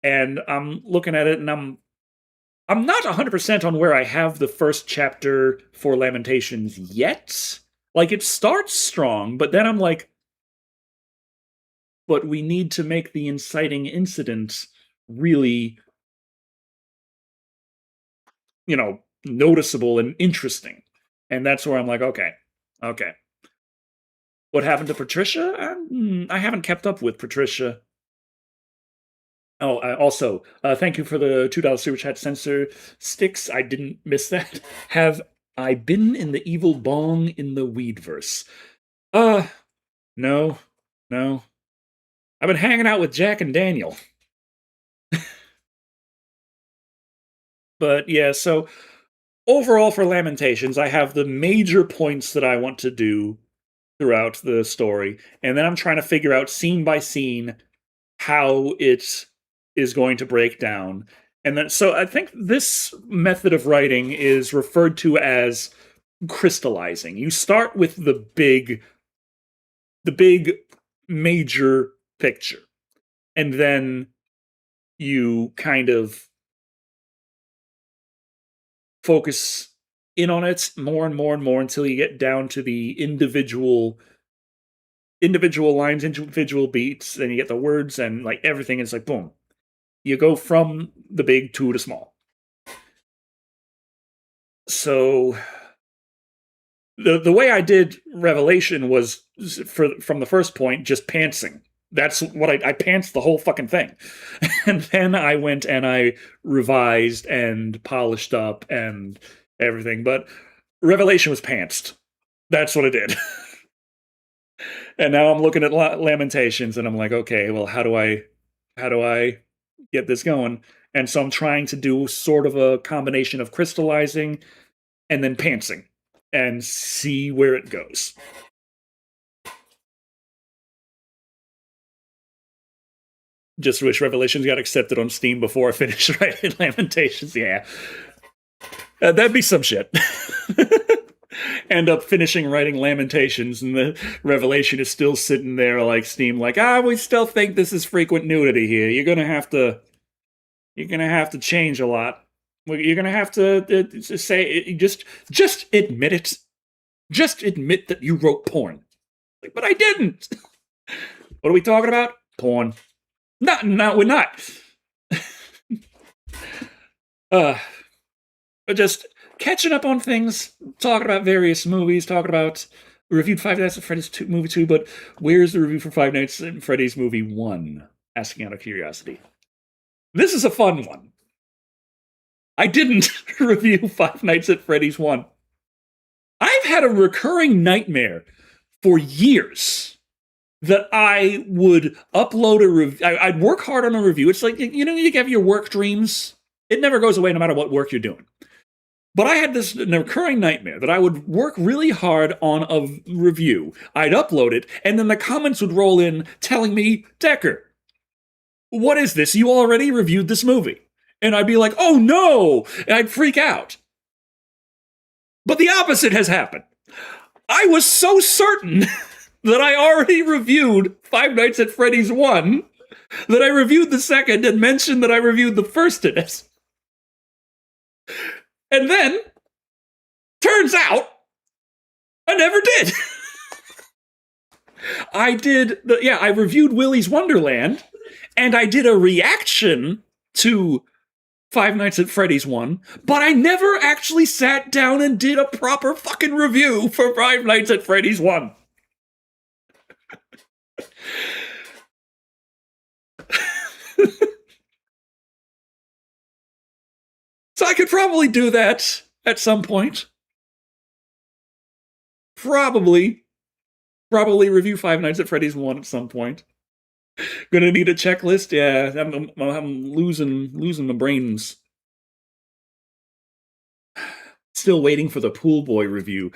And I'm looking at it and I'm not 100% on where I have the first chapter for Lamentations yet. Like, it starts strong, but then I'm like, but we need to make the inciting incident really, noticeable and interesting. And that's where I'm like, okay. What happened to Patricia? I haven't kept up with Patricia. Oh, also, thank you for the $2 super chat sensor sticks. I didn't miss that. Have I been in the evil bong in the Weedverse? No. I've been hanging out with Jack and Daniel. But yeah, so overall for Lamentations, I have the major points that I want to do throughout the story, and then I'm trying to figure out scene by scene how it is going to break down. And then, so I think this method of writing is referred to as crystallizing. You start with the big major picture, and then you kind of focus in on it more and more and more until you get down to the individual lines, individual beats, then you get the words and like everything is like boom. You go from the big to the small. So the way I did Revelation was from the first point just pantsing. That's what I pantsed the whole fucking thing. And then I went and I revised and polished up and everything. But Revelation was pantsed. That's what I did. And now I'm looking at Lamentations and I'm like, okay, well, how do I get this going? And so I'm trying to do sort of a combination of crystallizing and then pantsing and see where it goes. Just wish Revelations got accepted on Steam before I finished writing Lamentations. Yeah. That'd be some shit. End up finishing writing Lamentations, and the Revelation is still sitting there like Steam, like, we still think this is frequent nudity here. You're gonna have to change a lot. You're gonna have to say, just admit it. Just admit that you wrote porn. Like, but I didn't. What are we talking about? Porn. No, we're not. Just catching up on things, talking about various movies, talking about reviewed Five Nights at Freddy's movie 2, but where's the review for Five Nights at Freddy's movie 1? Asking out of curiosity. This is a fun one. I didn't review Five Nights at Freddy's 1. I've had a recurring nightmare for years that I would upload a review. I'd work hard on a review. It's like, you have your work dreams. It never goes away no matter what work you're doing. But I had this recurring nightmare that I would work really hard on a review. I'd upload it, and then the comments would roll in telling me, Decker, what is this? You already reviewed this movie. And I'd be like, oh no! And I'd freak out. But the opposite has happened. I was so certain that I already reviewed Five Nights at Freddy's 1 that I reviewed the second and mentioned that I reviewed the first in it. And then, turns out, I never did. I reviewed Willy's Wonderland, and I did a reaction to Five Nights at Freddy's 1, but I never actually sat down and did a proper fucking review for Five Nights at Freddy's 1. So I could probably do that at some point. Probably review Five Nights at Freddy's 1 at some point. Gonna need a checklist? Yeah, I'm losing my brains. Still waiting for the Pool Boy review.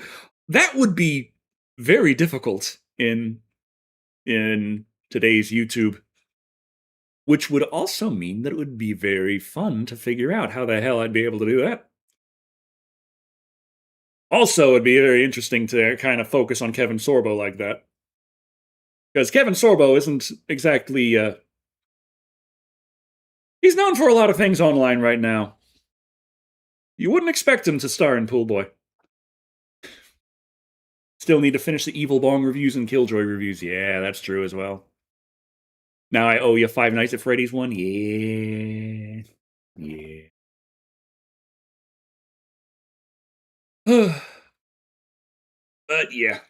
That would be very difficult in today's YouTube. Which would also mean that it would be very fun to figure out how the hell I'd be able to do that. Also, it'd be very interesting to kind of focus on Kevin Sorbo like that. Because Kevin Sorbo isn't exactly, he's known for a lot of things online right now. You wouldn't expect him to star in Pool Boy. Still need to finish the Evil Bong reviews and Killjoy reviews. Yeah, that's true as well. Now I owe you Five Nights at Freddy's 1? Yeah. But yeah.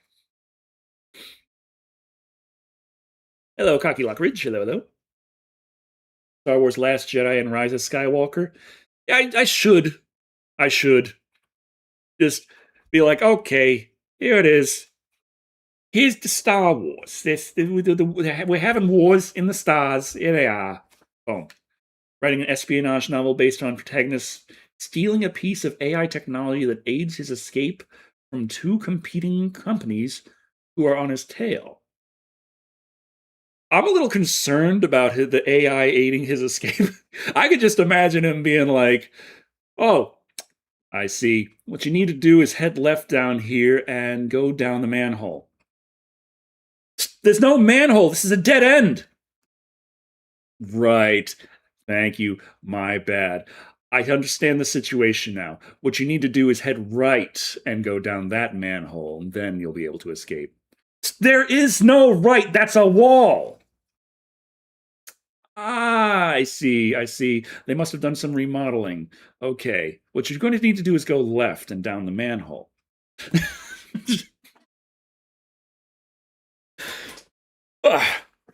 Hello, Cocky Lockridge. Hello. Star Wars Last Jedi and Rise of Skywalker. I should just be like, okay, here it is. Here's the Star Wars. We're having wars in the stars. Here they are. Boom. Writing an espionage novel based on protagonists stealing a piece of AI technology that aids his escape from two competing companies who are on his tail. I'm a little concerned about the AI aiding his escape. I could just imagine him being like, oh, I see. What you need to do is head left down here and go down the manhole. There's no manhole. This is a dead end. Right. Thank you. My bad. I understand the situation now. What you need to do is head right and go down that manhole, and then you'll be able to escape. There is no right. That's a wall. Ah, I see. They must have done some remodeling. Okay. What you're going to need to do is go left and down the manhole.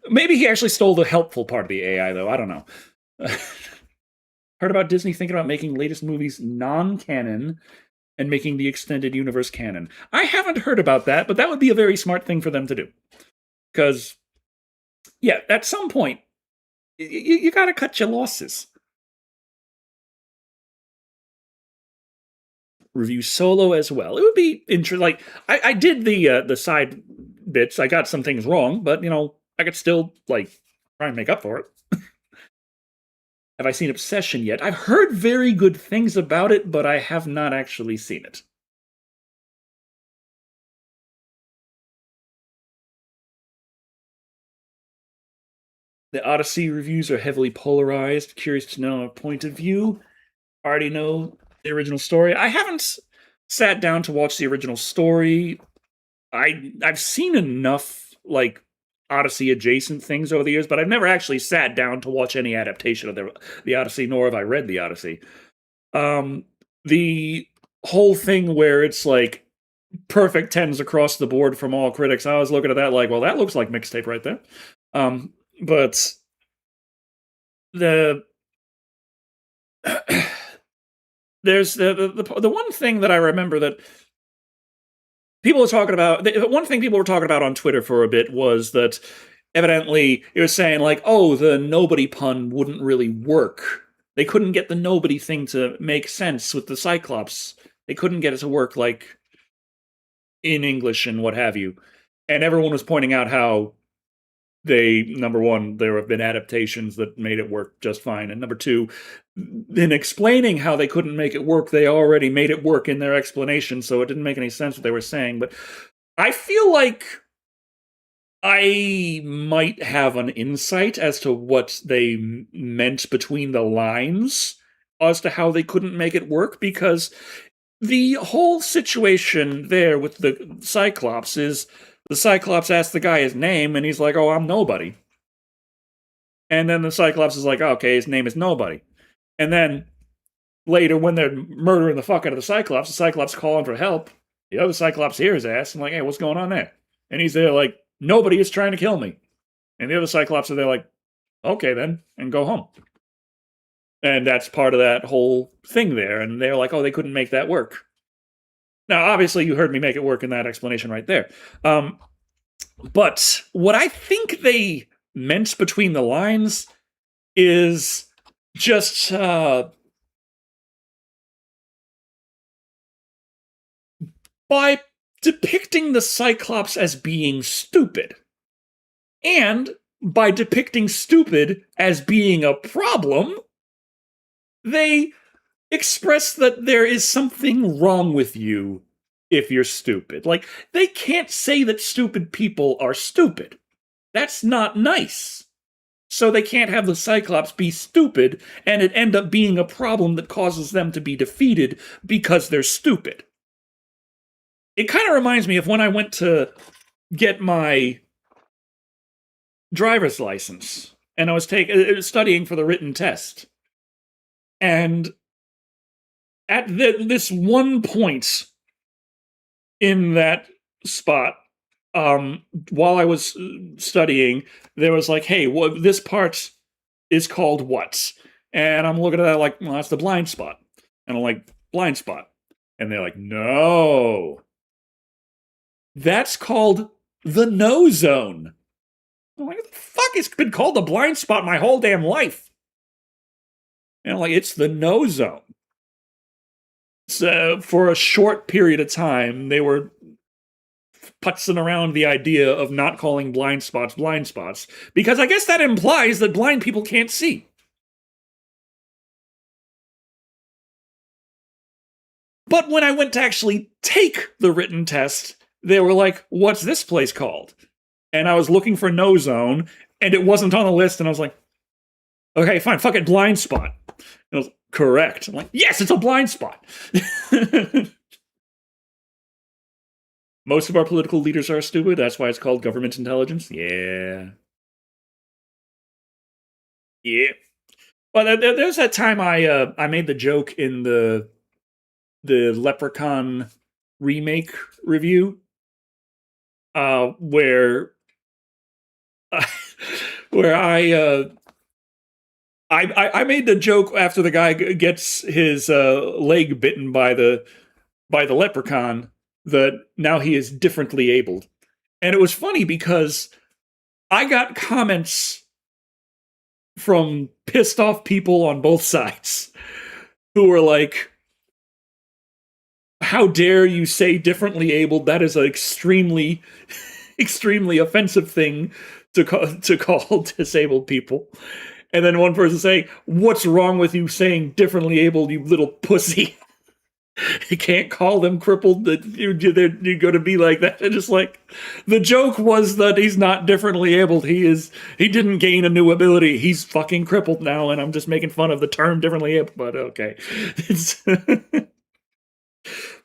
Maybe he actually stole the helpful part of the AI, though. I don't know. Heard about Disney thinking about making latest movies non-canon and making the extended universe canon. I haven't heard about that, but that would be a very smart thing for them to do. Because, yeah, at some point, you gotta cut your losses. Review Solo as well. It would be interesting. Like, I did the side bits. I got some things wrong, but, I could still, try and make up for it. Have I seen Obsession yet? I've heard very good things about it, but I have not actually seen it. The Odyssey reviews are heavily polarized. Curious to know a point of view. Already know the original story. I haven't sat down to watch the original story. I've seen enough, Odyssey adjacent things over the years, but I've never actually sat down to watch any adaptation of the Odyssey, nor have I read the Odyssey. The whole thing where it's perfect 10s across the board from all critics, I was looking at that well, that looks like mixtape right there. But there's the one thing that I remember that people were talking about. The one thing people were talking about on Twitter for a bit was that evidently it was saying like, oh, the nobody pun wouldn't really work. They couldn't get the nobody thing to make sense with the Cyclops. They couldn't get it to work like in English and what have you. And everyone was pointing out how number one, there have been adaptations that made it work just fine. And number two, in explaining how they couldn't make it work, they already made it work in their explanation, so it didn't make any sense what they were saying. But I feel like I might have an insight as to what they meant between the lines as to how they couldn't make it work, because the whole situation there with the Cyclops is the Cyclops asks the guy his name, and he's like, oh, I'm nobody. And then the Cyclops is like, oh, okay, his name is nobody. And then later, when they're murdering the fuck out of the Cyclops calling for help, the other Cyclops hears his ass and like, hey, what's going on there? And he's there like, nobody is trying to kill me. And the other Cyclops are there like, okay then, and go home. And that's part of that whole thing there. And they're like, oh, they couldn't make that work. Now, obviously, you heard me make it work in that explanation right there. But what I think they meant between the lines is just by depicting the Cyclops as being stupid, and by depicting stupid as being a problem, they express that there is something wrong with you if you're stupid. Like, they can't say that stupid people are stupid. That's not nice. So they can't have the Cyclops be stupid and it end up being a problem that causes them to be defeated because they're stupid. It kind of reminds me of when I went to get my driver's license and I was studying for the written test. And at this one point in that spot, while I was studying, there was like, hey, this part is called what? And I'm looking at that like, well, that's the blind spot. And I'm like, blind spot. And they're like, no. That's called the no zone. I'm like, what the fuck? It's been called the blind spot my whole damn life. And I'm like, it's the no zone. So for a short period of time, they were putzing around the idea of not calling blind spots, because I guess that implies that blind people can't see. But when I went to actually take the written test, they were like, what's this place called? And I was looking for no zone, and it wasn't on the list, and I was like, okay, fine, fuck it, blind spot. And I was correct. I'm like, yes, it's a blind spot. Most of our political leaders are stupid. That's why it's called government intelligence. Yeah. Yeah. Well, there's that time I made the joke in the Leprechaun remake review, where I made the joke after the guy gets his leg bitten by the leprechaun that now he is differently abled. And it was funny because I got comments from pissed off people on both sides who were like, how dare you say differently abled? That is an extremely, extremely offensive thing to call disabled people. And then one person say, what's wrong with you saying differently abled, you little pussy? You can't call them crippled, that you're going to be like that. And just like, the joke was that he's not differently abled. He didn't gain a new ability. He's fucking crippled now, and I'm just making fun of the term differently abled, but okay.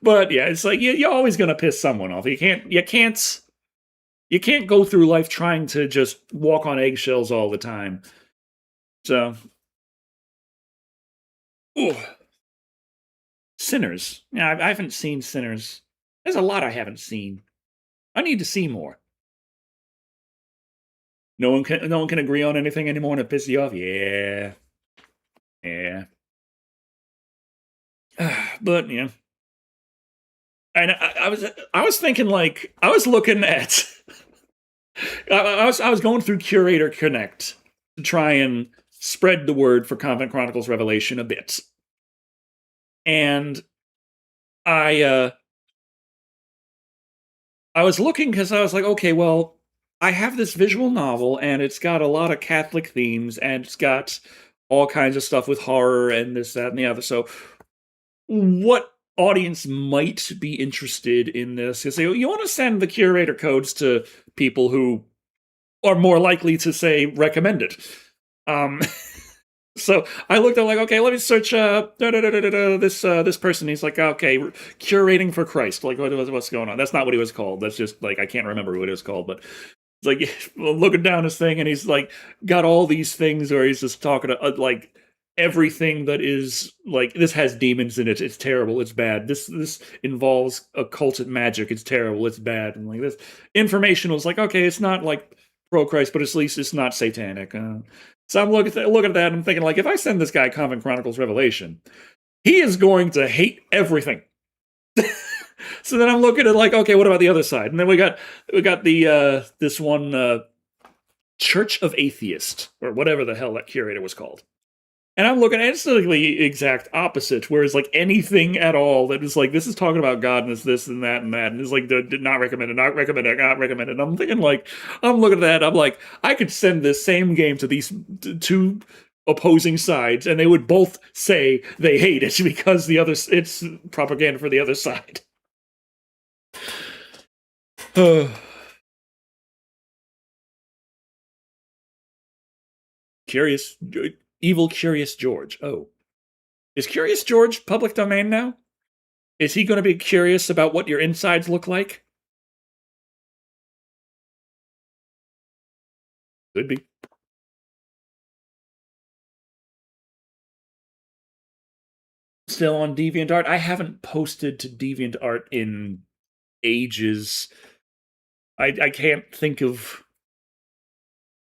But yeah, it's like, you're always going to piss someone off. You can't go through life trying to just walk on eggshells all the time. So, ooh. Sinners. Yeah, I haven't seen Sinners. There's a lot I haven't seen. I need to see more. No one can agree on anything anymore and it pisses you off? Yeah. But yeah, and I was thinking like I was looking at I was going through Curator Connect to try and spread the word for Convent Chronicles Revelation a bit, and I uh I was looking because I was like, okay, well, I have this visual novel and it's got a lot of Catholic themes and it's got all kinds of stuff with horror and this, that, and the other. So, what audience might be interested in this? Because you want to send the curator codes to people who are more likely to say recommend it. Um, so I looked at like, okay, let me search this person. He's like, okay, curating for Christ. Like, what's going on? That's not what he was called. That's just like I can't remember what it was called, but it's like looking down his thing, and he's like got all these things where he's just talking to like everything that is like this has demons in it. It's terrible. It's bad. This involves occulted magic. It's terrible. It's bad. And like this information was like, okay, it's not like pro Christ, but at least it's not satanic. So I'm looking at that and I'm thinking, like, if I send this guy Convent Chronicles Revelation, he is going to hate everything. So then I'm looking at like, okay, what about the other side? And then we got the this one Church of Atheist, or whatever the hell that curator was called. And I'm looking at it's like the exact opposite, whereas like anything at all that is like this is talking about God and it's this and that and that, and it's like did not recommended, not recommended, not recommended. And I'm thinking like I'm looking at that, I'm like I could send this same game to these two opposing sides, and they would both say they hate it because the other it's propaganda for the other side. Curious, evil, curious George. Oh, is Curious George public domain now? Is he going to be curious about what your insides look like? Could be. Still on DeviantArt. I haven't posted to DeviantArt in ages. I can't think of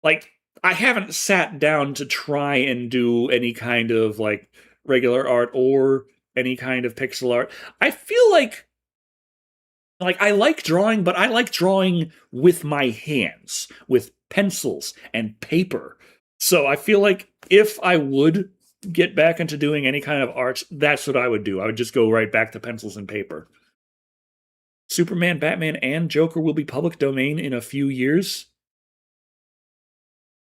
like I haven't sat down to try and do any kind of like regular art or any kind of pixel art. I feel like I like drawing, but I like drawing with my hands, with pencils and paper. So I feel like if I would get back into doing any kind of art, that's what I would do. I would just go right back to pencils and paper. Superman, Batman, and Joker will be public domain in a few years.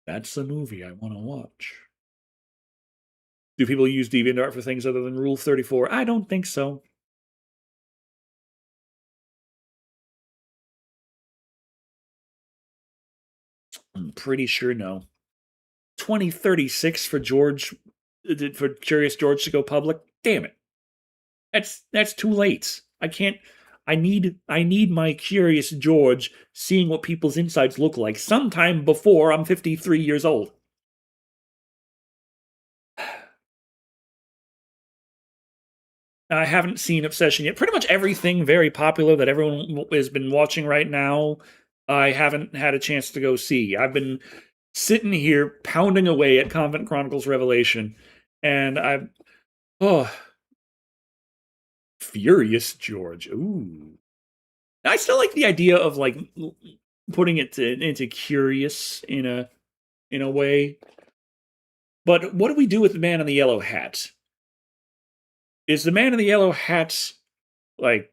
That's the movie I want to watch. Do people use DeviantArt for things other than Rule 34? I don't think so. I'm pretty sure no. 2036 for Curious George to go public. Damn it. That's too late. I can't I need my Curious George seeing what people's insides look like sometime before I'm 53 years old. I haven't seen Obsession yet. Pretty much everything very popular that everyone has been watching right now, I haven't had a chance to go see. I've been sitting here pounding away at Convent Chronicles Revelation, and oh, Furious George. Ooh. I still like the idea of like putting it into curious in a way. But what do we do with the man in the yellow hat? Is the man in the yellow hat like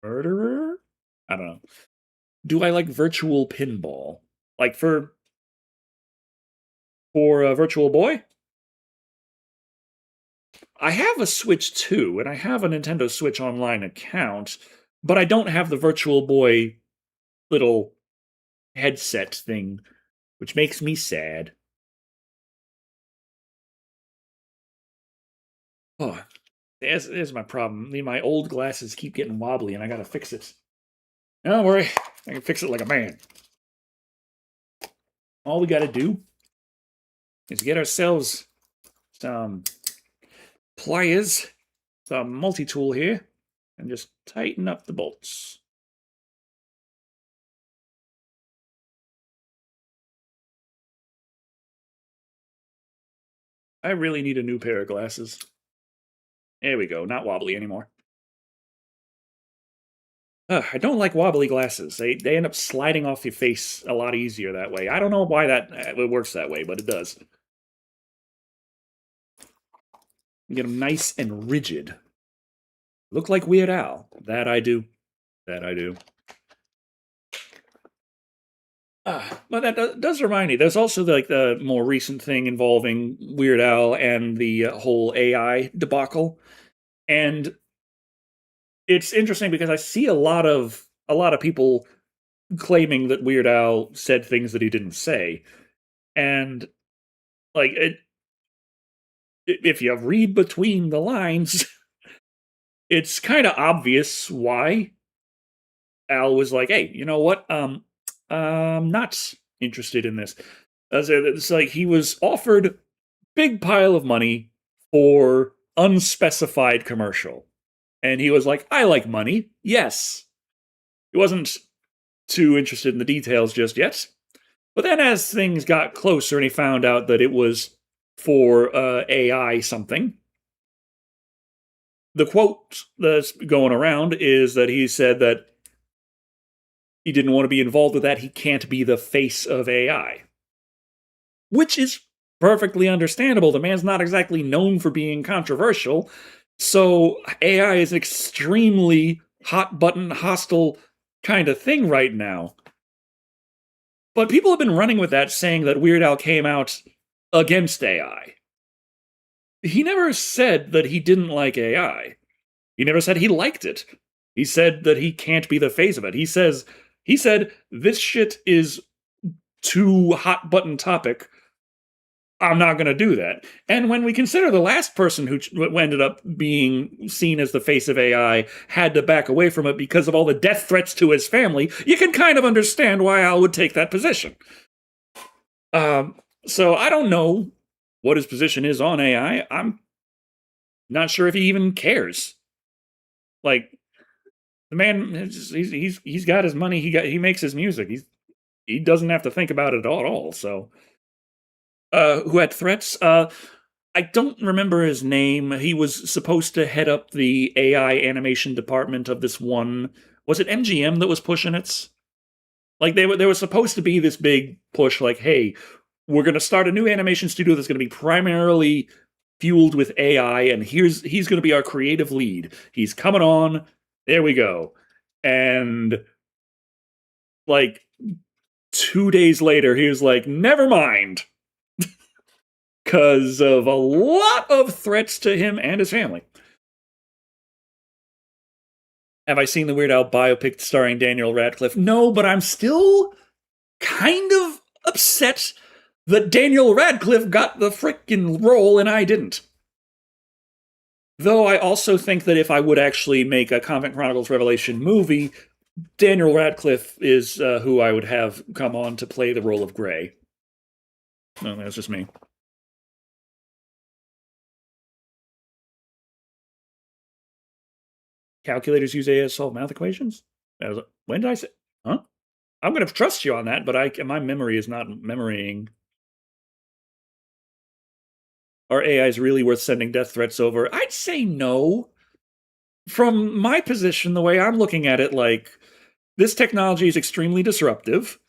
murderer? I don't know. Do I like virtual pinball? Like for a Virtual Boy? I have a Switch 2 and I have a Nintendo Switch Online account, but I don't have the Virtual Boy little headset thing, which makes me sad. Oh, there's my problem. My old glasses keep getting wobbly and I gotta fix it. Don't worry, I can fix it like a man. All we gotta do is get ourselves some pliers, some multi-tool here, and just tighten up the bolts. I really need a new pair of glasses. There we go, not wobbly anymore. I don't like wobbly glasses. They end up sliding off your face a lot easier that way. I don't know why that it works that way, but it does. You get them nice and rigid. Look like Weird Al. That I do. That I do. But that does remind me. There's also like the more recent thing involving Weird Al and the whole AI debacle, and it's interesting because I see a lot of people claiming that Weird Al said things that he didn't say, and like if you read between the lines, it's kind of obvious why Al was like, "Hey, you know what? I'm not interested in this." It's like he was offered big pile of money for unspecified commercial, and he was like, "I like money. Yes." He wasn't too interested in the details just yet. But then as things got closer and he found out that it was for AI something, the quote that's going around is that he said that he didn't want to be involved with that. He can't be the face of AI. Which is perfectly understandable. The man's not exactly known for being controversial. So AI is an extremely hot button, hostile kind of thing right now. But people have been running with that, saying that Weird Al came out against AI. He never said that he didn't like AI. He never said he liked it. He said that he can't be the face of it. He said this shit is too hot button topic. I'm not going to do that. And when we consider the last person who ended up being seen as the face of AI had to back away from it because of all the death threats to his family, you can kind of understand why Al would take that position. So I don't know what his position is on AI. I'm not sure if he even cares. Like, the man, he's got his money. He makes his music. He doesn't have to think about it at all. So. Who had threats. I don't remember his name. He was supposed to head up the AI animation department of this one. Was it MGM that was pushing it? Like there was supposed to be this big push, like, hey, we're going to start a new animation studio that's going to be primarily fueled with AI, and he's going to be our creative lead. He's coming on. There we go. And like 2 days later, he was like, never mind. Because of a lot of threats to him and his family. Have I seen the Weird Al biopic starring Daniel Radcliffe? No, but I'm still kind of upset that Daniel Radcliffe got the frickin' role and I didn't. Though I also think that if I would actually make a Convent Chronicles Revelation movie, Daniel Radcliffe is who I would have come on to play the role of Grey. No, that's just me. Calculators use AI to solve math equations? When did I say? Huh? I'm going to trust you on that, but my memory is not memorying. Are AIs really worth sending death threats over? I'd say no. From my position, the way I'm looking at it, like, this technology is extremely disruptive,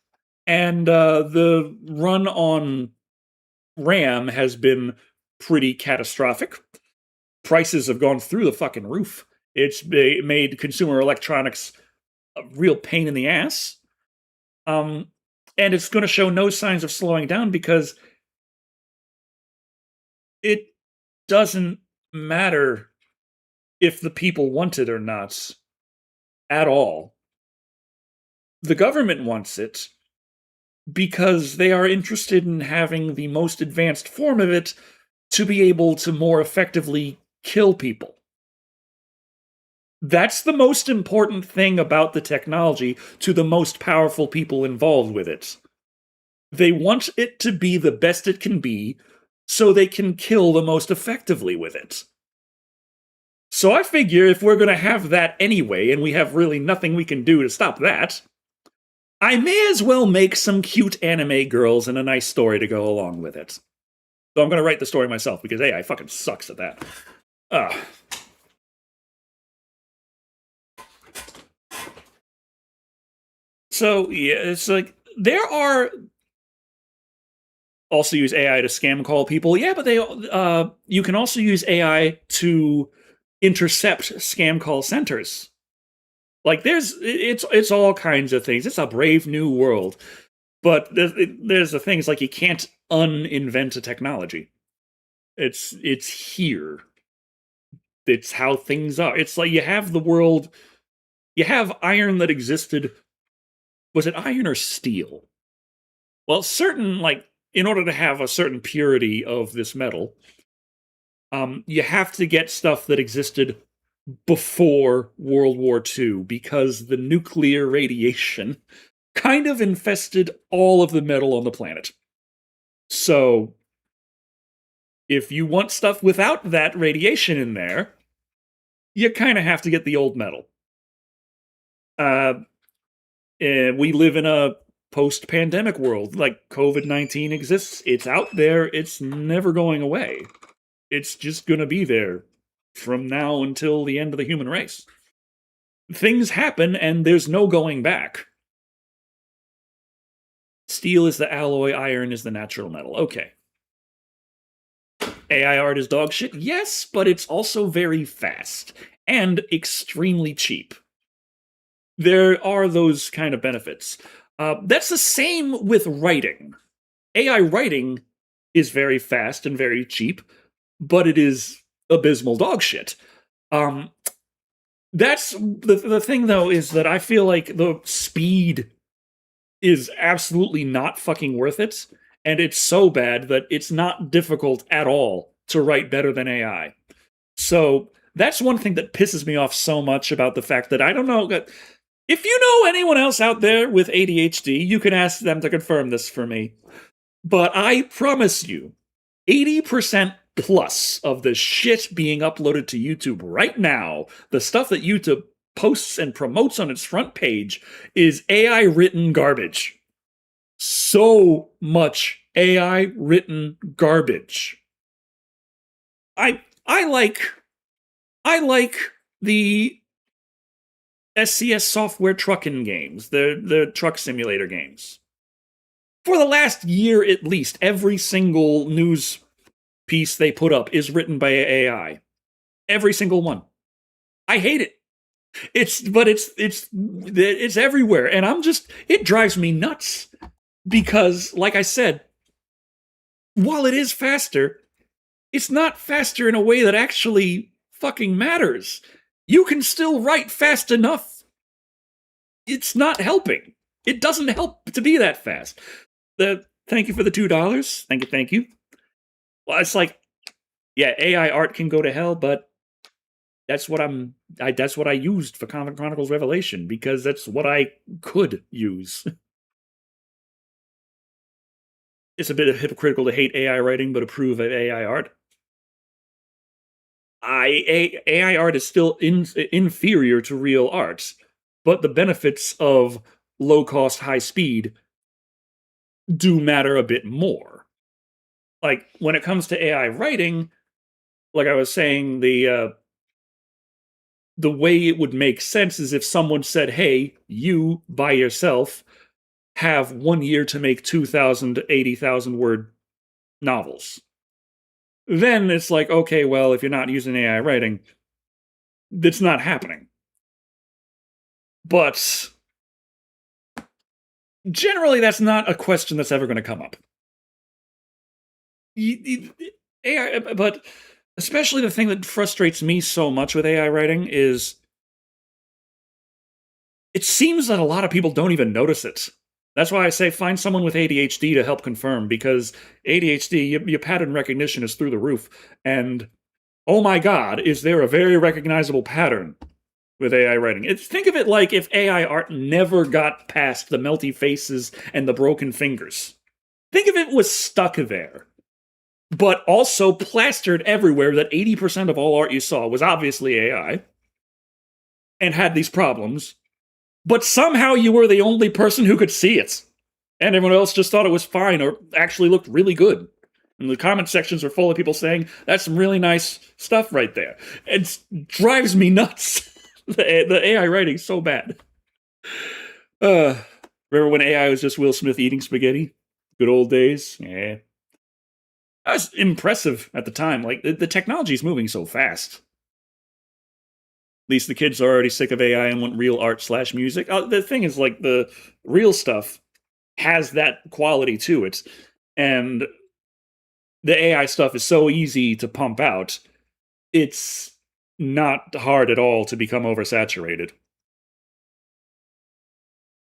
and the run on RAM has been pretty catastrophic. Prices have gone through the fucking roof. It's made consumer electronics a real pain in the ass. And it's going to show no signs of slowing down because it doesn't matter if the people want it or not at all. The government wants it because they are interested in having the most advanced form of it to be able to more effectively kill people. That's the most important thing about the technology to the most powerful people involved with it. They want it to be the best it can be so they can kill the most effectively with it. So I figure if we're going to have that anyway, and we have really nothing we can do to stop that, I may as well make some cute anime girls and a nice story to go along with it. So I'm going to write the story myself because AI fucking sucks at that. So, yeah, it's like, there are also use AI to scam call people. Yeah, but you can also use AI to intercept scam call centers. Like it's all kinds of things. It's a brave new world. But there's the things like you can't uninvent a technology. It's here. It's how things are. It's like you have the world, you have iron that existed. Was it iron or steel? Well, certain, like, in order to have a certain purity of this metal, you have to get stuff that existed before World War II because the nuclear radiation kind of infested all of the metal on the planet. So, if you want stuff without that radiation in there, you kind of have to get the old metal. We live in a post-pandemic world. Like, COVID-19 exists. It's out there. It's never going away. It's just going to be there from now until the end of the human race. Things happen, and there's no going back. Steel is the alloy, iron is the natural metal. Okay. AI art is dog shit? Yes, but it's also very fast and extremely cheap. There are those kind of benefits. That's the same with writing. AI writing is very fast and very cheap, but it is abysmal dog shit. That's the thing, though, is that I feel like the speed is absolutely not fucking worth it, and it's so bad that it's not difficult at all to write better than AI. So that's one thing that pisses me off so much about the fact that I don't know. If you know anyone else out there with ADHD, you can ask them to confirm this for me. But I promise you, 80% plus of the shit being uploaded to YouTube right now, the stuff that YouTube posts and promotes on its front page, is AI written garbage. So much AI written garbage. I like the SCS software trucking games, the truck simulator games. For the last year at least, every single news piece they put up is written by AI. Every single one. I hate it. It's everywhere, and it drives me nuts because, like I said, while it is faster, it's not faster in a way that actually fucking matters. You can still write fast enough. It's not helping. It doesn't help to be that fast. Thank you for the $2. Thank you. Well, it's like, yeah, AI art can go to hell, but that's what I used for Comic Chronicles Revelation, because that's what I could use. It's a bit hypocritical to hate AI writing but approve of AI art. AI art is still inferior to real art, but the benefits of low cost, high speed do matter a bit more. Like, when it comes to AI writing, like I was saying, the way it would make sense is if someone said, hey, you, by yourself, have 1 year to make 2,000 to 80,000 word novels. Then it's like, okay, well, if you're not using AI writing, it's not happening. But generally, that's not a question that's ever going to come up. AI, but especially the thing that frustrates me so much with AI writing is it seems that a lot of people don't even notice it. That's why I say find someone with ADHD to help confirm, because ADHD, your pattern recognition is through the roof. And, oh my god, is there a very recognizable pattern with AI writing? Think of it like if AI art never got past the melty faces and the broken fingers. Think of it was stuck there, but also plastered everywhere that 80% of all art you saw was obviously AI and had these problems. But somehow you were the only person who could see it. And everyone else just thought it was fine or actually looked really good. And the comment sections were full of people saying, that's some really nice stuff right there. It drives me nuts. The AI writing's so bad. Remember when AI was just Will Smith eating spaghetti? Good old days? Yeah. That was impressive at the time. Like, the technology's moving so fast. At least the kids are already sick of AI and want real art / music. The thing is, like, the real stuff has that quality to it. And the AI stuff is so easy to pump out, it's not hard at all to become oversaturated.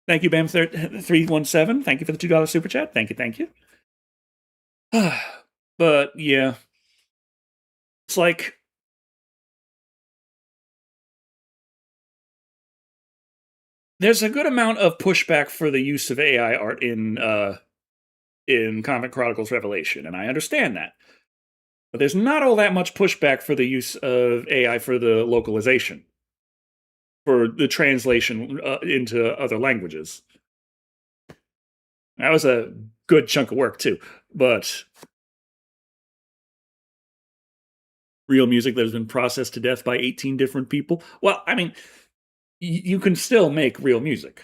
Thank you, Bam317. Thank you for the $2 super chat. Thank you. But yeah, it's like there's a good amount of pushback for the use of AI art in Comic Chronicles Revelation, and I understand that. But there's not all that much pushback for the use of AI for the localization, for the translation into other languages. That was a good chunk of work too, but real music that has been processed to death by 18 different people. Well, I mean, you can still make real music.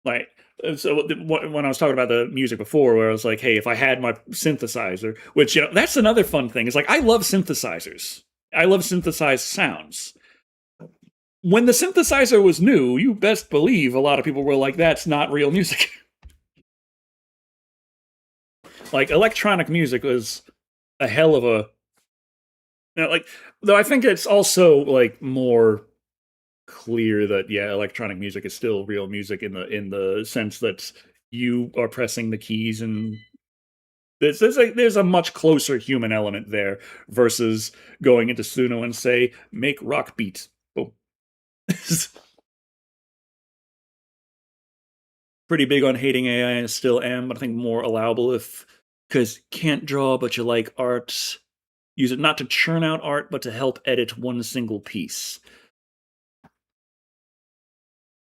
Like, so when I was talking about the music before, where I was like, hey, if I had my synthesizer, which, you know, that's another fun thing. Is like, I love synthesizers. I love synthesized sounds. When the synthesizer was new, you best believe a lot of people were like, that's not real music. Like, electronic music was a hell of a, you know, like, though I think it's also like more clear that, yeah, electronic music is still real music in the sense that you are pressing the keys, and there's a much closer human element there versus going into Suno and say, make rock beat. Boom. Pretty big on hating AI and still am, but I think more allowable if, because can't draw but you like art, use it not to churn out art but to help edit one single piece.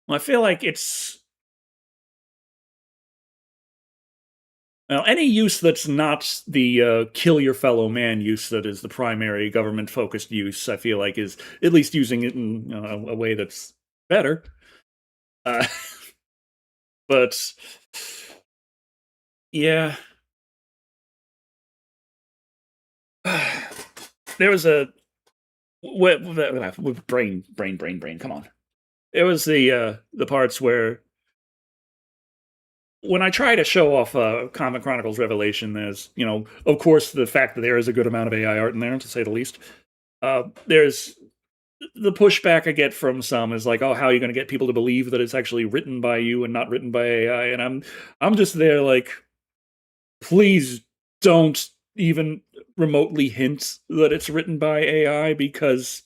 Well, I feel like it's, well, any use that's not the kill your fellow man use that is the primary government focused use, I feel like is at least using it in a way that's better. But yeah, there was a with brain. Come on, it was the parts where when I try to show off Comic Chronicles Revelation, there's, you know, of course, the fact that there is a good amount of AI art in there, to say the least. There's the pushback I get from some is like, oh, how are you going to get people to believe that it's actually written by you and not written by AI? And I'm just there like, please don't even remotely hint that it's written by AI, because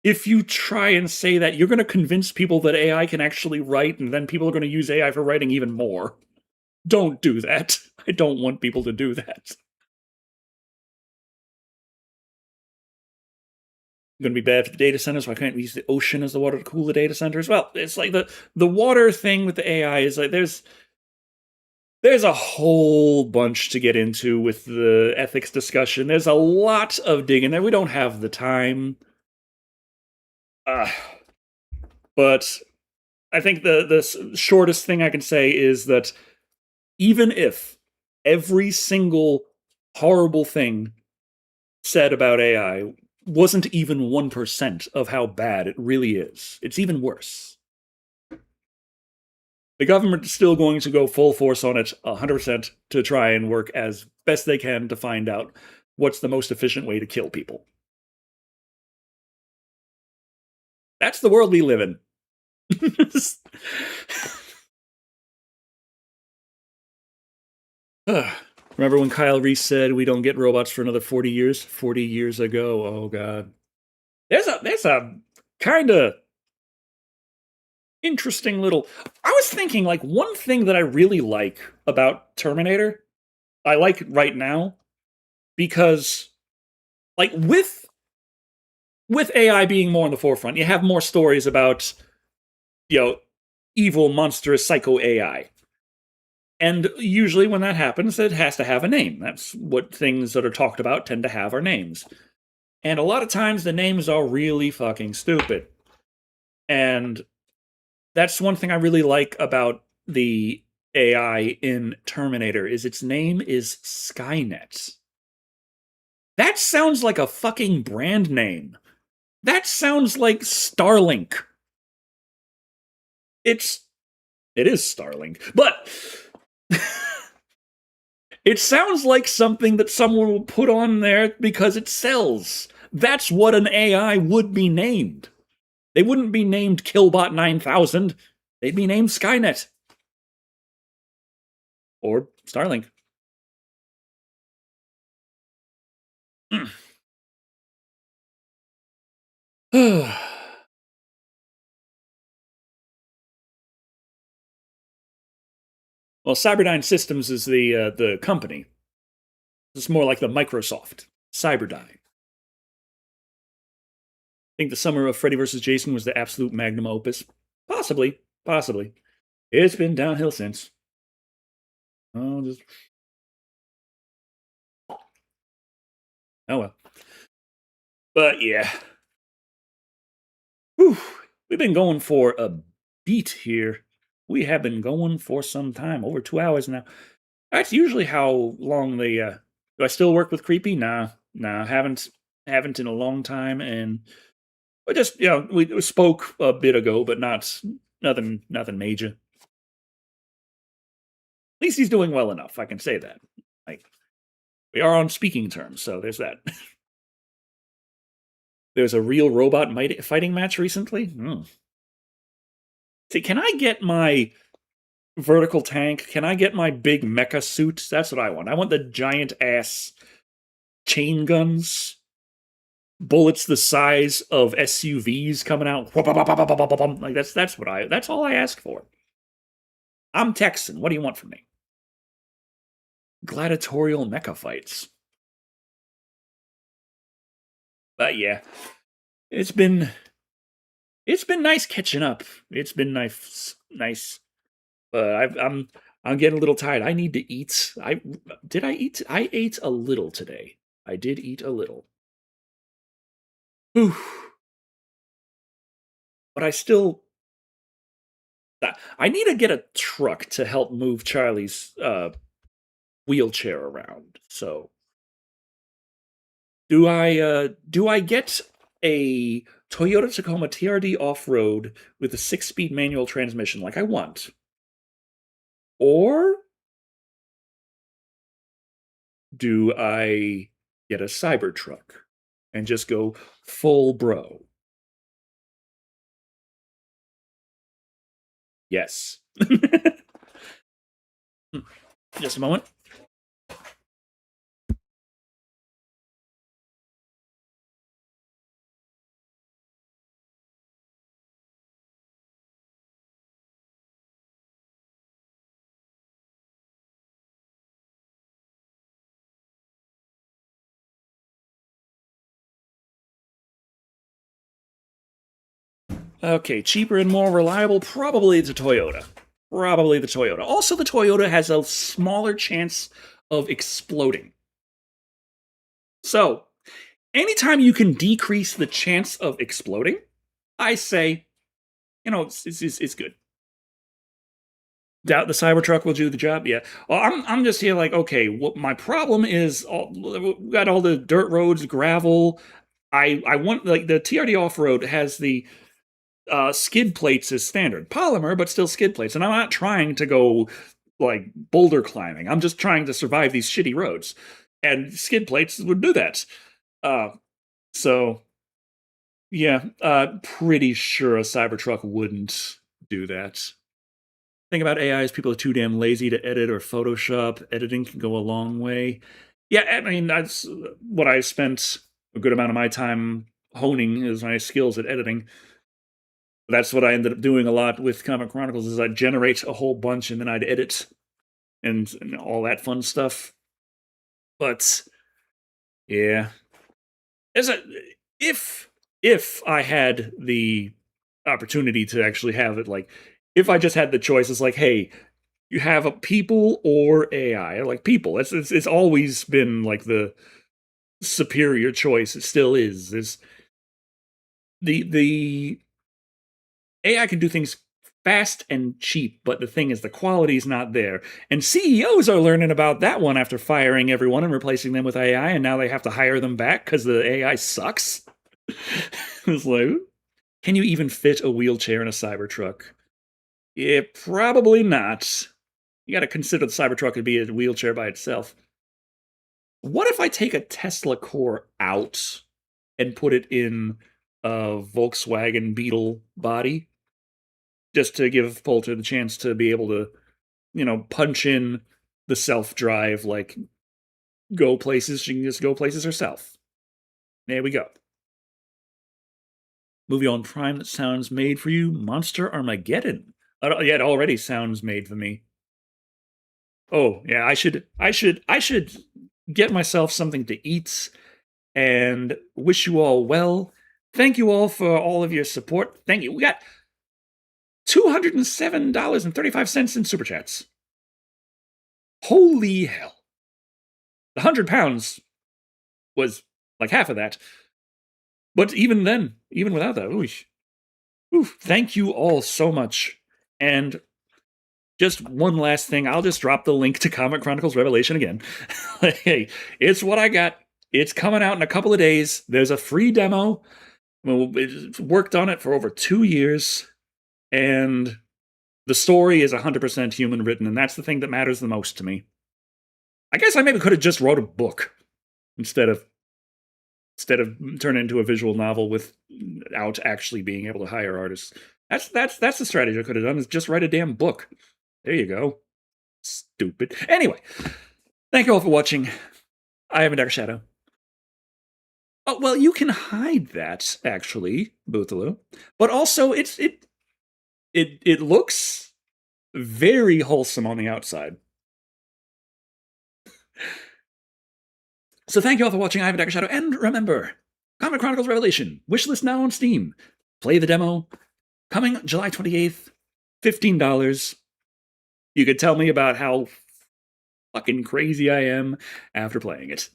if you try and say that, you're going to convince people that AI can actually write, and then people are going to use AI for writing even more. Don't do that. I don't want people to do that. Going to be bad for the data centers. Why can't we use the ocean as the water to cool the data centers? Well, it's like the water thing with the AI is like there's a whole bunch to get into with the ethics discussion. There's a lot of digging there. We don't have the time. But I think the shortest thing I can say is that even if every single horrible thing said about AI wasn't even 1% of how bad it really is, it's even worse. The government is still going to go full force on it 100% to try and work as best they can to find out what's the most efficient way to kill people. That's the world we live in. Remember when Kyle Reese said we don't get robots for another 40 years? 40 years ago. Oh god. There's a kind of interesting little, I was thinking, like, one thing that I really like about Terminator, I like right now, because like with AI being more in the forefront, you have more stories about, you know, evil, monstrous, psycho AI. And usually when that happens, it has to have a name. That's what things that are talked about tend to have are names. And a lot of times the names are really fucking stupid. And that's one thing I really like about the AI in Terminator is its name is Skynet. That sounds like a fucking brand name. That sounds like Starlink. It is Starlink, but it sounds like something that someone will put on there because it sells. That's what an AI would be named. They wouldn't be named Killbot 9000. They'd be named Skynet. Or Starlink. Well, Cyberdyne Systems is the company. It's more like the Microsoft. Cyberdyne. I think the summer of Freddy vs. Jason was the absolute magnum opus. Possibly. It's been downhill since. Oh, just... oh well. But yeah. Whew. We've been going for a beat here. We have been going for some time, over 2 hours now. That's usually how long the. Do I still work with Creepy? Nah, haven't in a long time, and we just we spoke a bit ago, but nothing major. At least he's doing well enough. I can say that. Like we are on speaking terms, so there's that. There's a real robot fighting match recently. See, can I get my vertical tank? Can I get my big mecha suit? That's what I want. I want the giant ass chain guns, bullets the size of SUVs coming out. Like that's all I ask for. I'm Texan. What do you want from me? Gladiatorial mecha fights. But yeah, it's been nice catching up. It's been nice. But I'm getting a little tired. I need to eat. I ate a little today. I did eat a little. Ooh. But I need to get a truck to help move Charlie's wheelchair around. So do I get a Toyota Tacoma TRD off-road with a 6-speed manual transmission like I want? Or do I get a Cybertruck and just go full bro? Yes. Just a moment. Okay, cheaper and more reliable, probably the Toyota. Also, the Toyota has a smaller chance of exploding. So, anytime you can decrease the chance of exploding, I say, it's good. Doubt the Cybertruck will do the job. Yeah, well, I'm just here like, okay, what my problem is, we got all the dirt roads, gravel. I want like the TRD off road has the skid plates as standard polymer, but still skid plates. And I'm not trying to go like boulder climbing. I'm just trying to survive these shitty roads, and skid plates would do that. So yeah, pretty sure a Cybertruck wouldn't do that. Thing about AI is people are too damn lazy to edit or Photoshop. Editing can go a long way. Yeah, I mean that's what I spent a good amount of my time honing is my skills at editing. That's what I ended up doing a lot with Comic Chronicles is I'd generate a whole bunch and then I'd edit and all that fun stuff. But yeah, if I had the opportunity to actually have it, like if I just had the choice, it's like, hey, You have a people or AI. Like people. It's always been like the superior choice. It still is. There's the AI can do things fast and cheap, but the thing is the quality's not there. And CEOs are learning about that one after firing everyone and replacing them with AI, and now they have to hire them back because the AI sucks. It's like, can you even fit a wheelchair in a Cybertruck? Yeah, probably not. You got to consider the Cybertruck to be a wheelchair by itself. What if I take a Tesla core out and put it in a Volkswagen Beetle body? Just to give Poulter the chance to be able to, punch in the self-drive, like, go places. She can just go places herself. There we go. Movie on Prime that sounds made for you, Monster Armageddon. Yeah, it already sounds made for me. Oh, yeah, I should get myself something to eat and wish you all well. Thank you all for all of your support. Thank you. We got $207.35 in super chats. Holy hell. The £100 was like half of that. But even then, even without that, thank you all so much. And just one last thing, I'll just drop the link to Comic Chronicles Revelation again. Hey, it's what I got. It's coming out in a couple of days. There's a free demo. It's worked on it for over 2 years. And the story is 100% human written, and that's the thing that matters the most to me. I guess I maybe could have just wrote a book instead of turning into a visual novel without actually being able to hire artists. That's the strategy I could have done, is just write a damn book. There you go. Stupid. Anyway, thank you all for watching. I am a Dark Shadow. Oh, well, you can hide that, actually, Bootaloo. But also, it looks very wholesome on the outside. So thank you all for watching. I have a Dark Shadow. And remember, Comic Chronicles Revelation. Wishlist now on Steam. Play the demo. Coming July 28th. $15. You could tell me about how fucking crazy I am after playing it.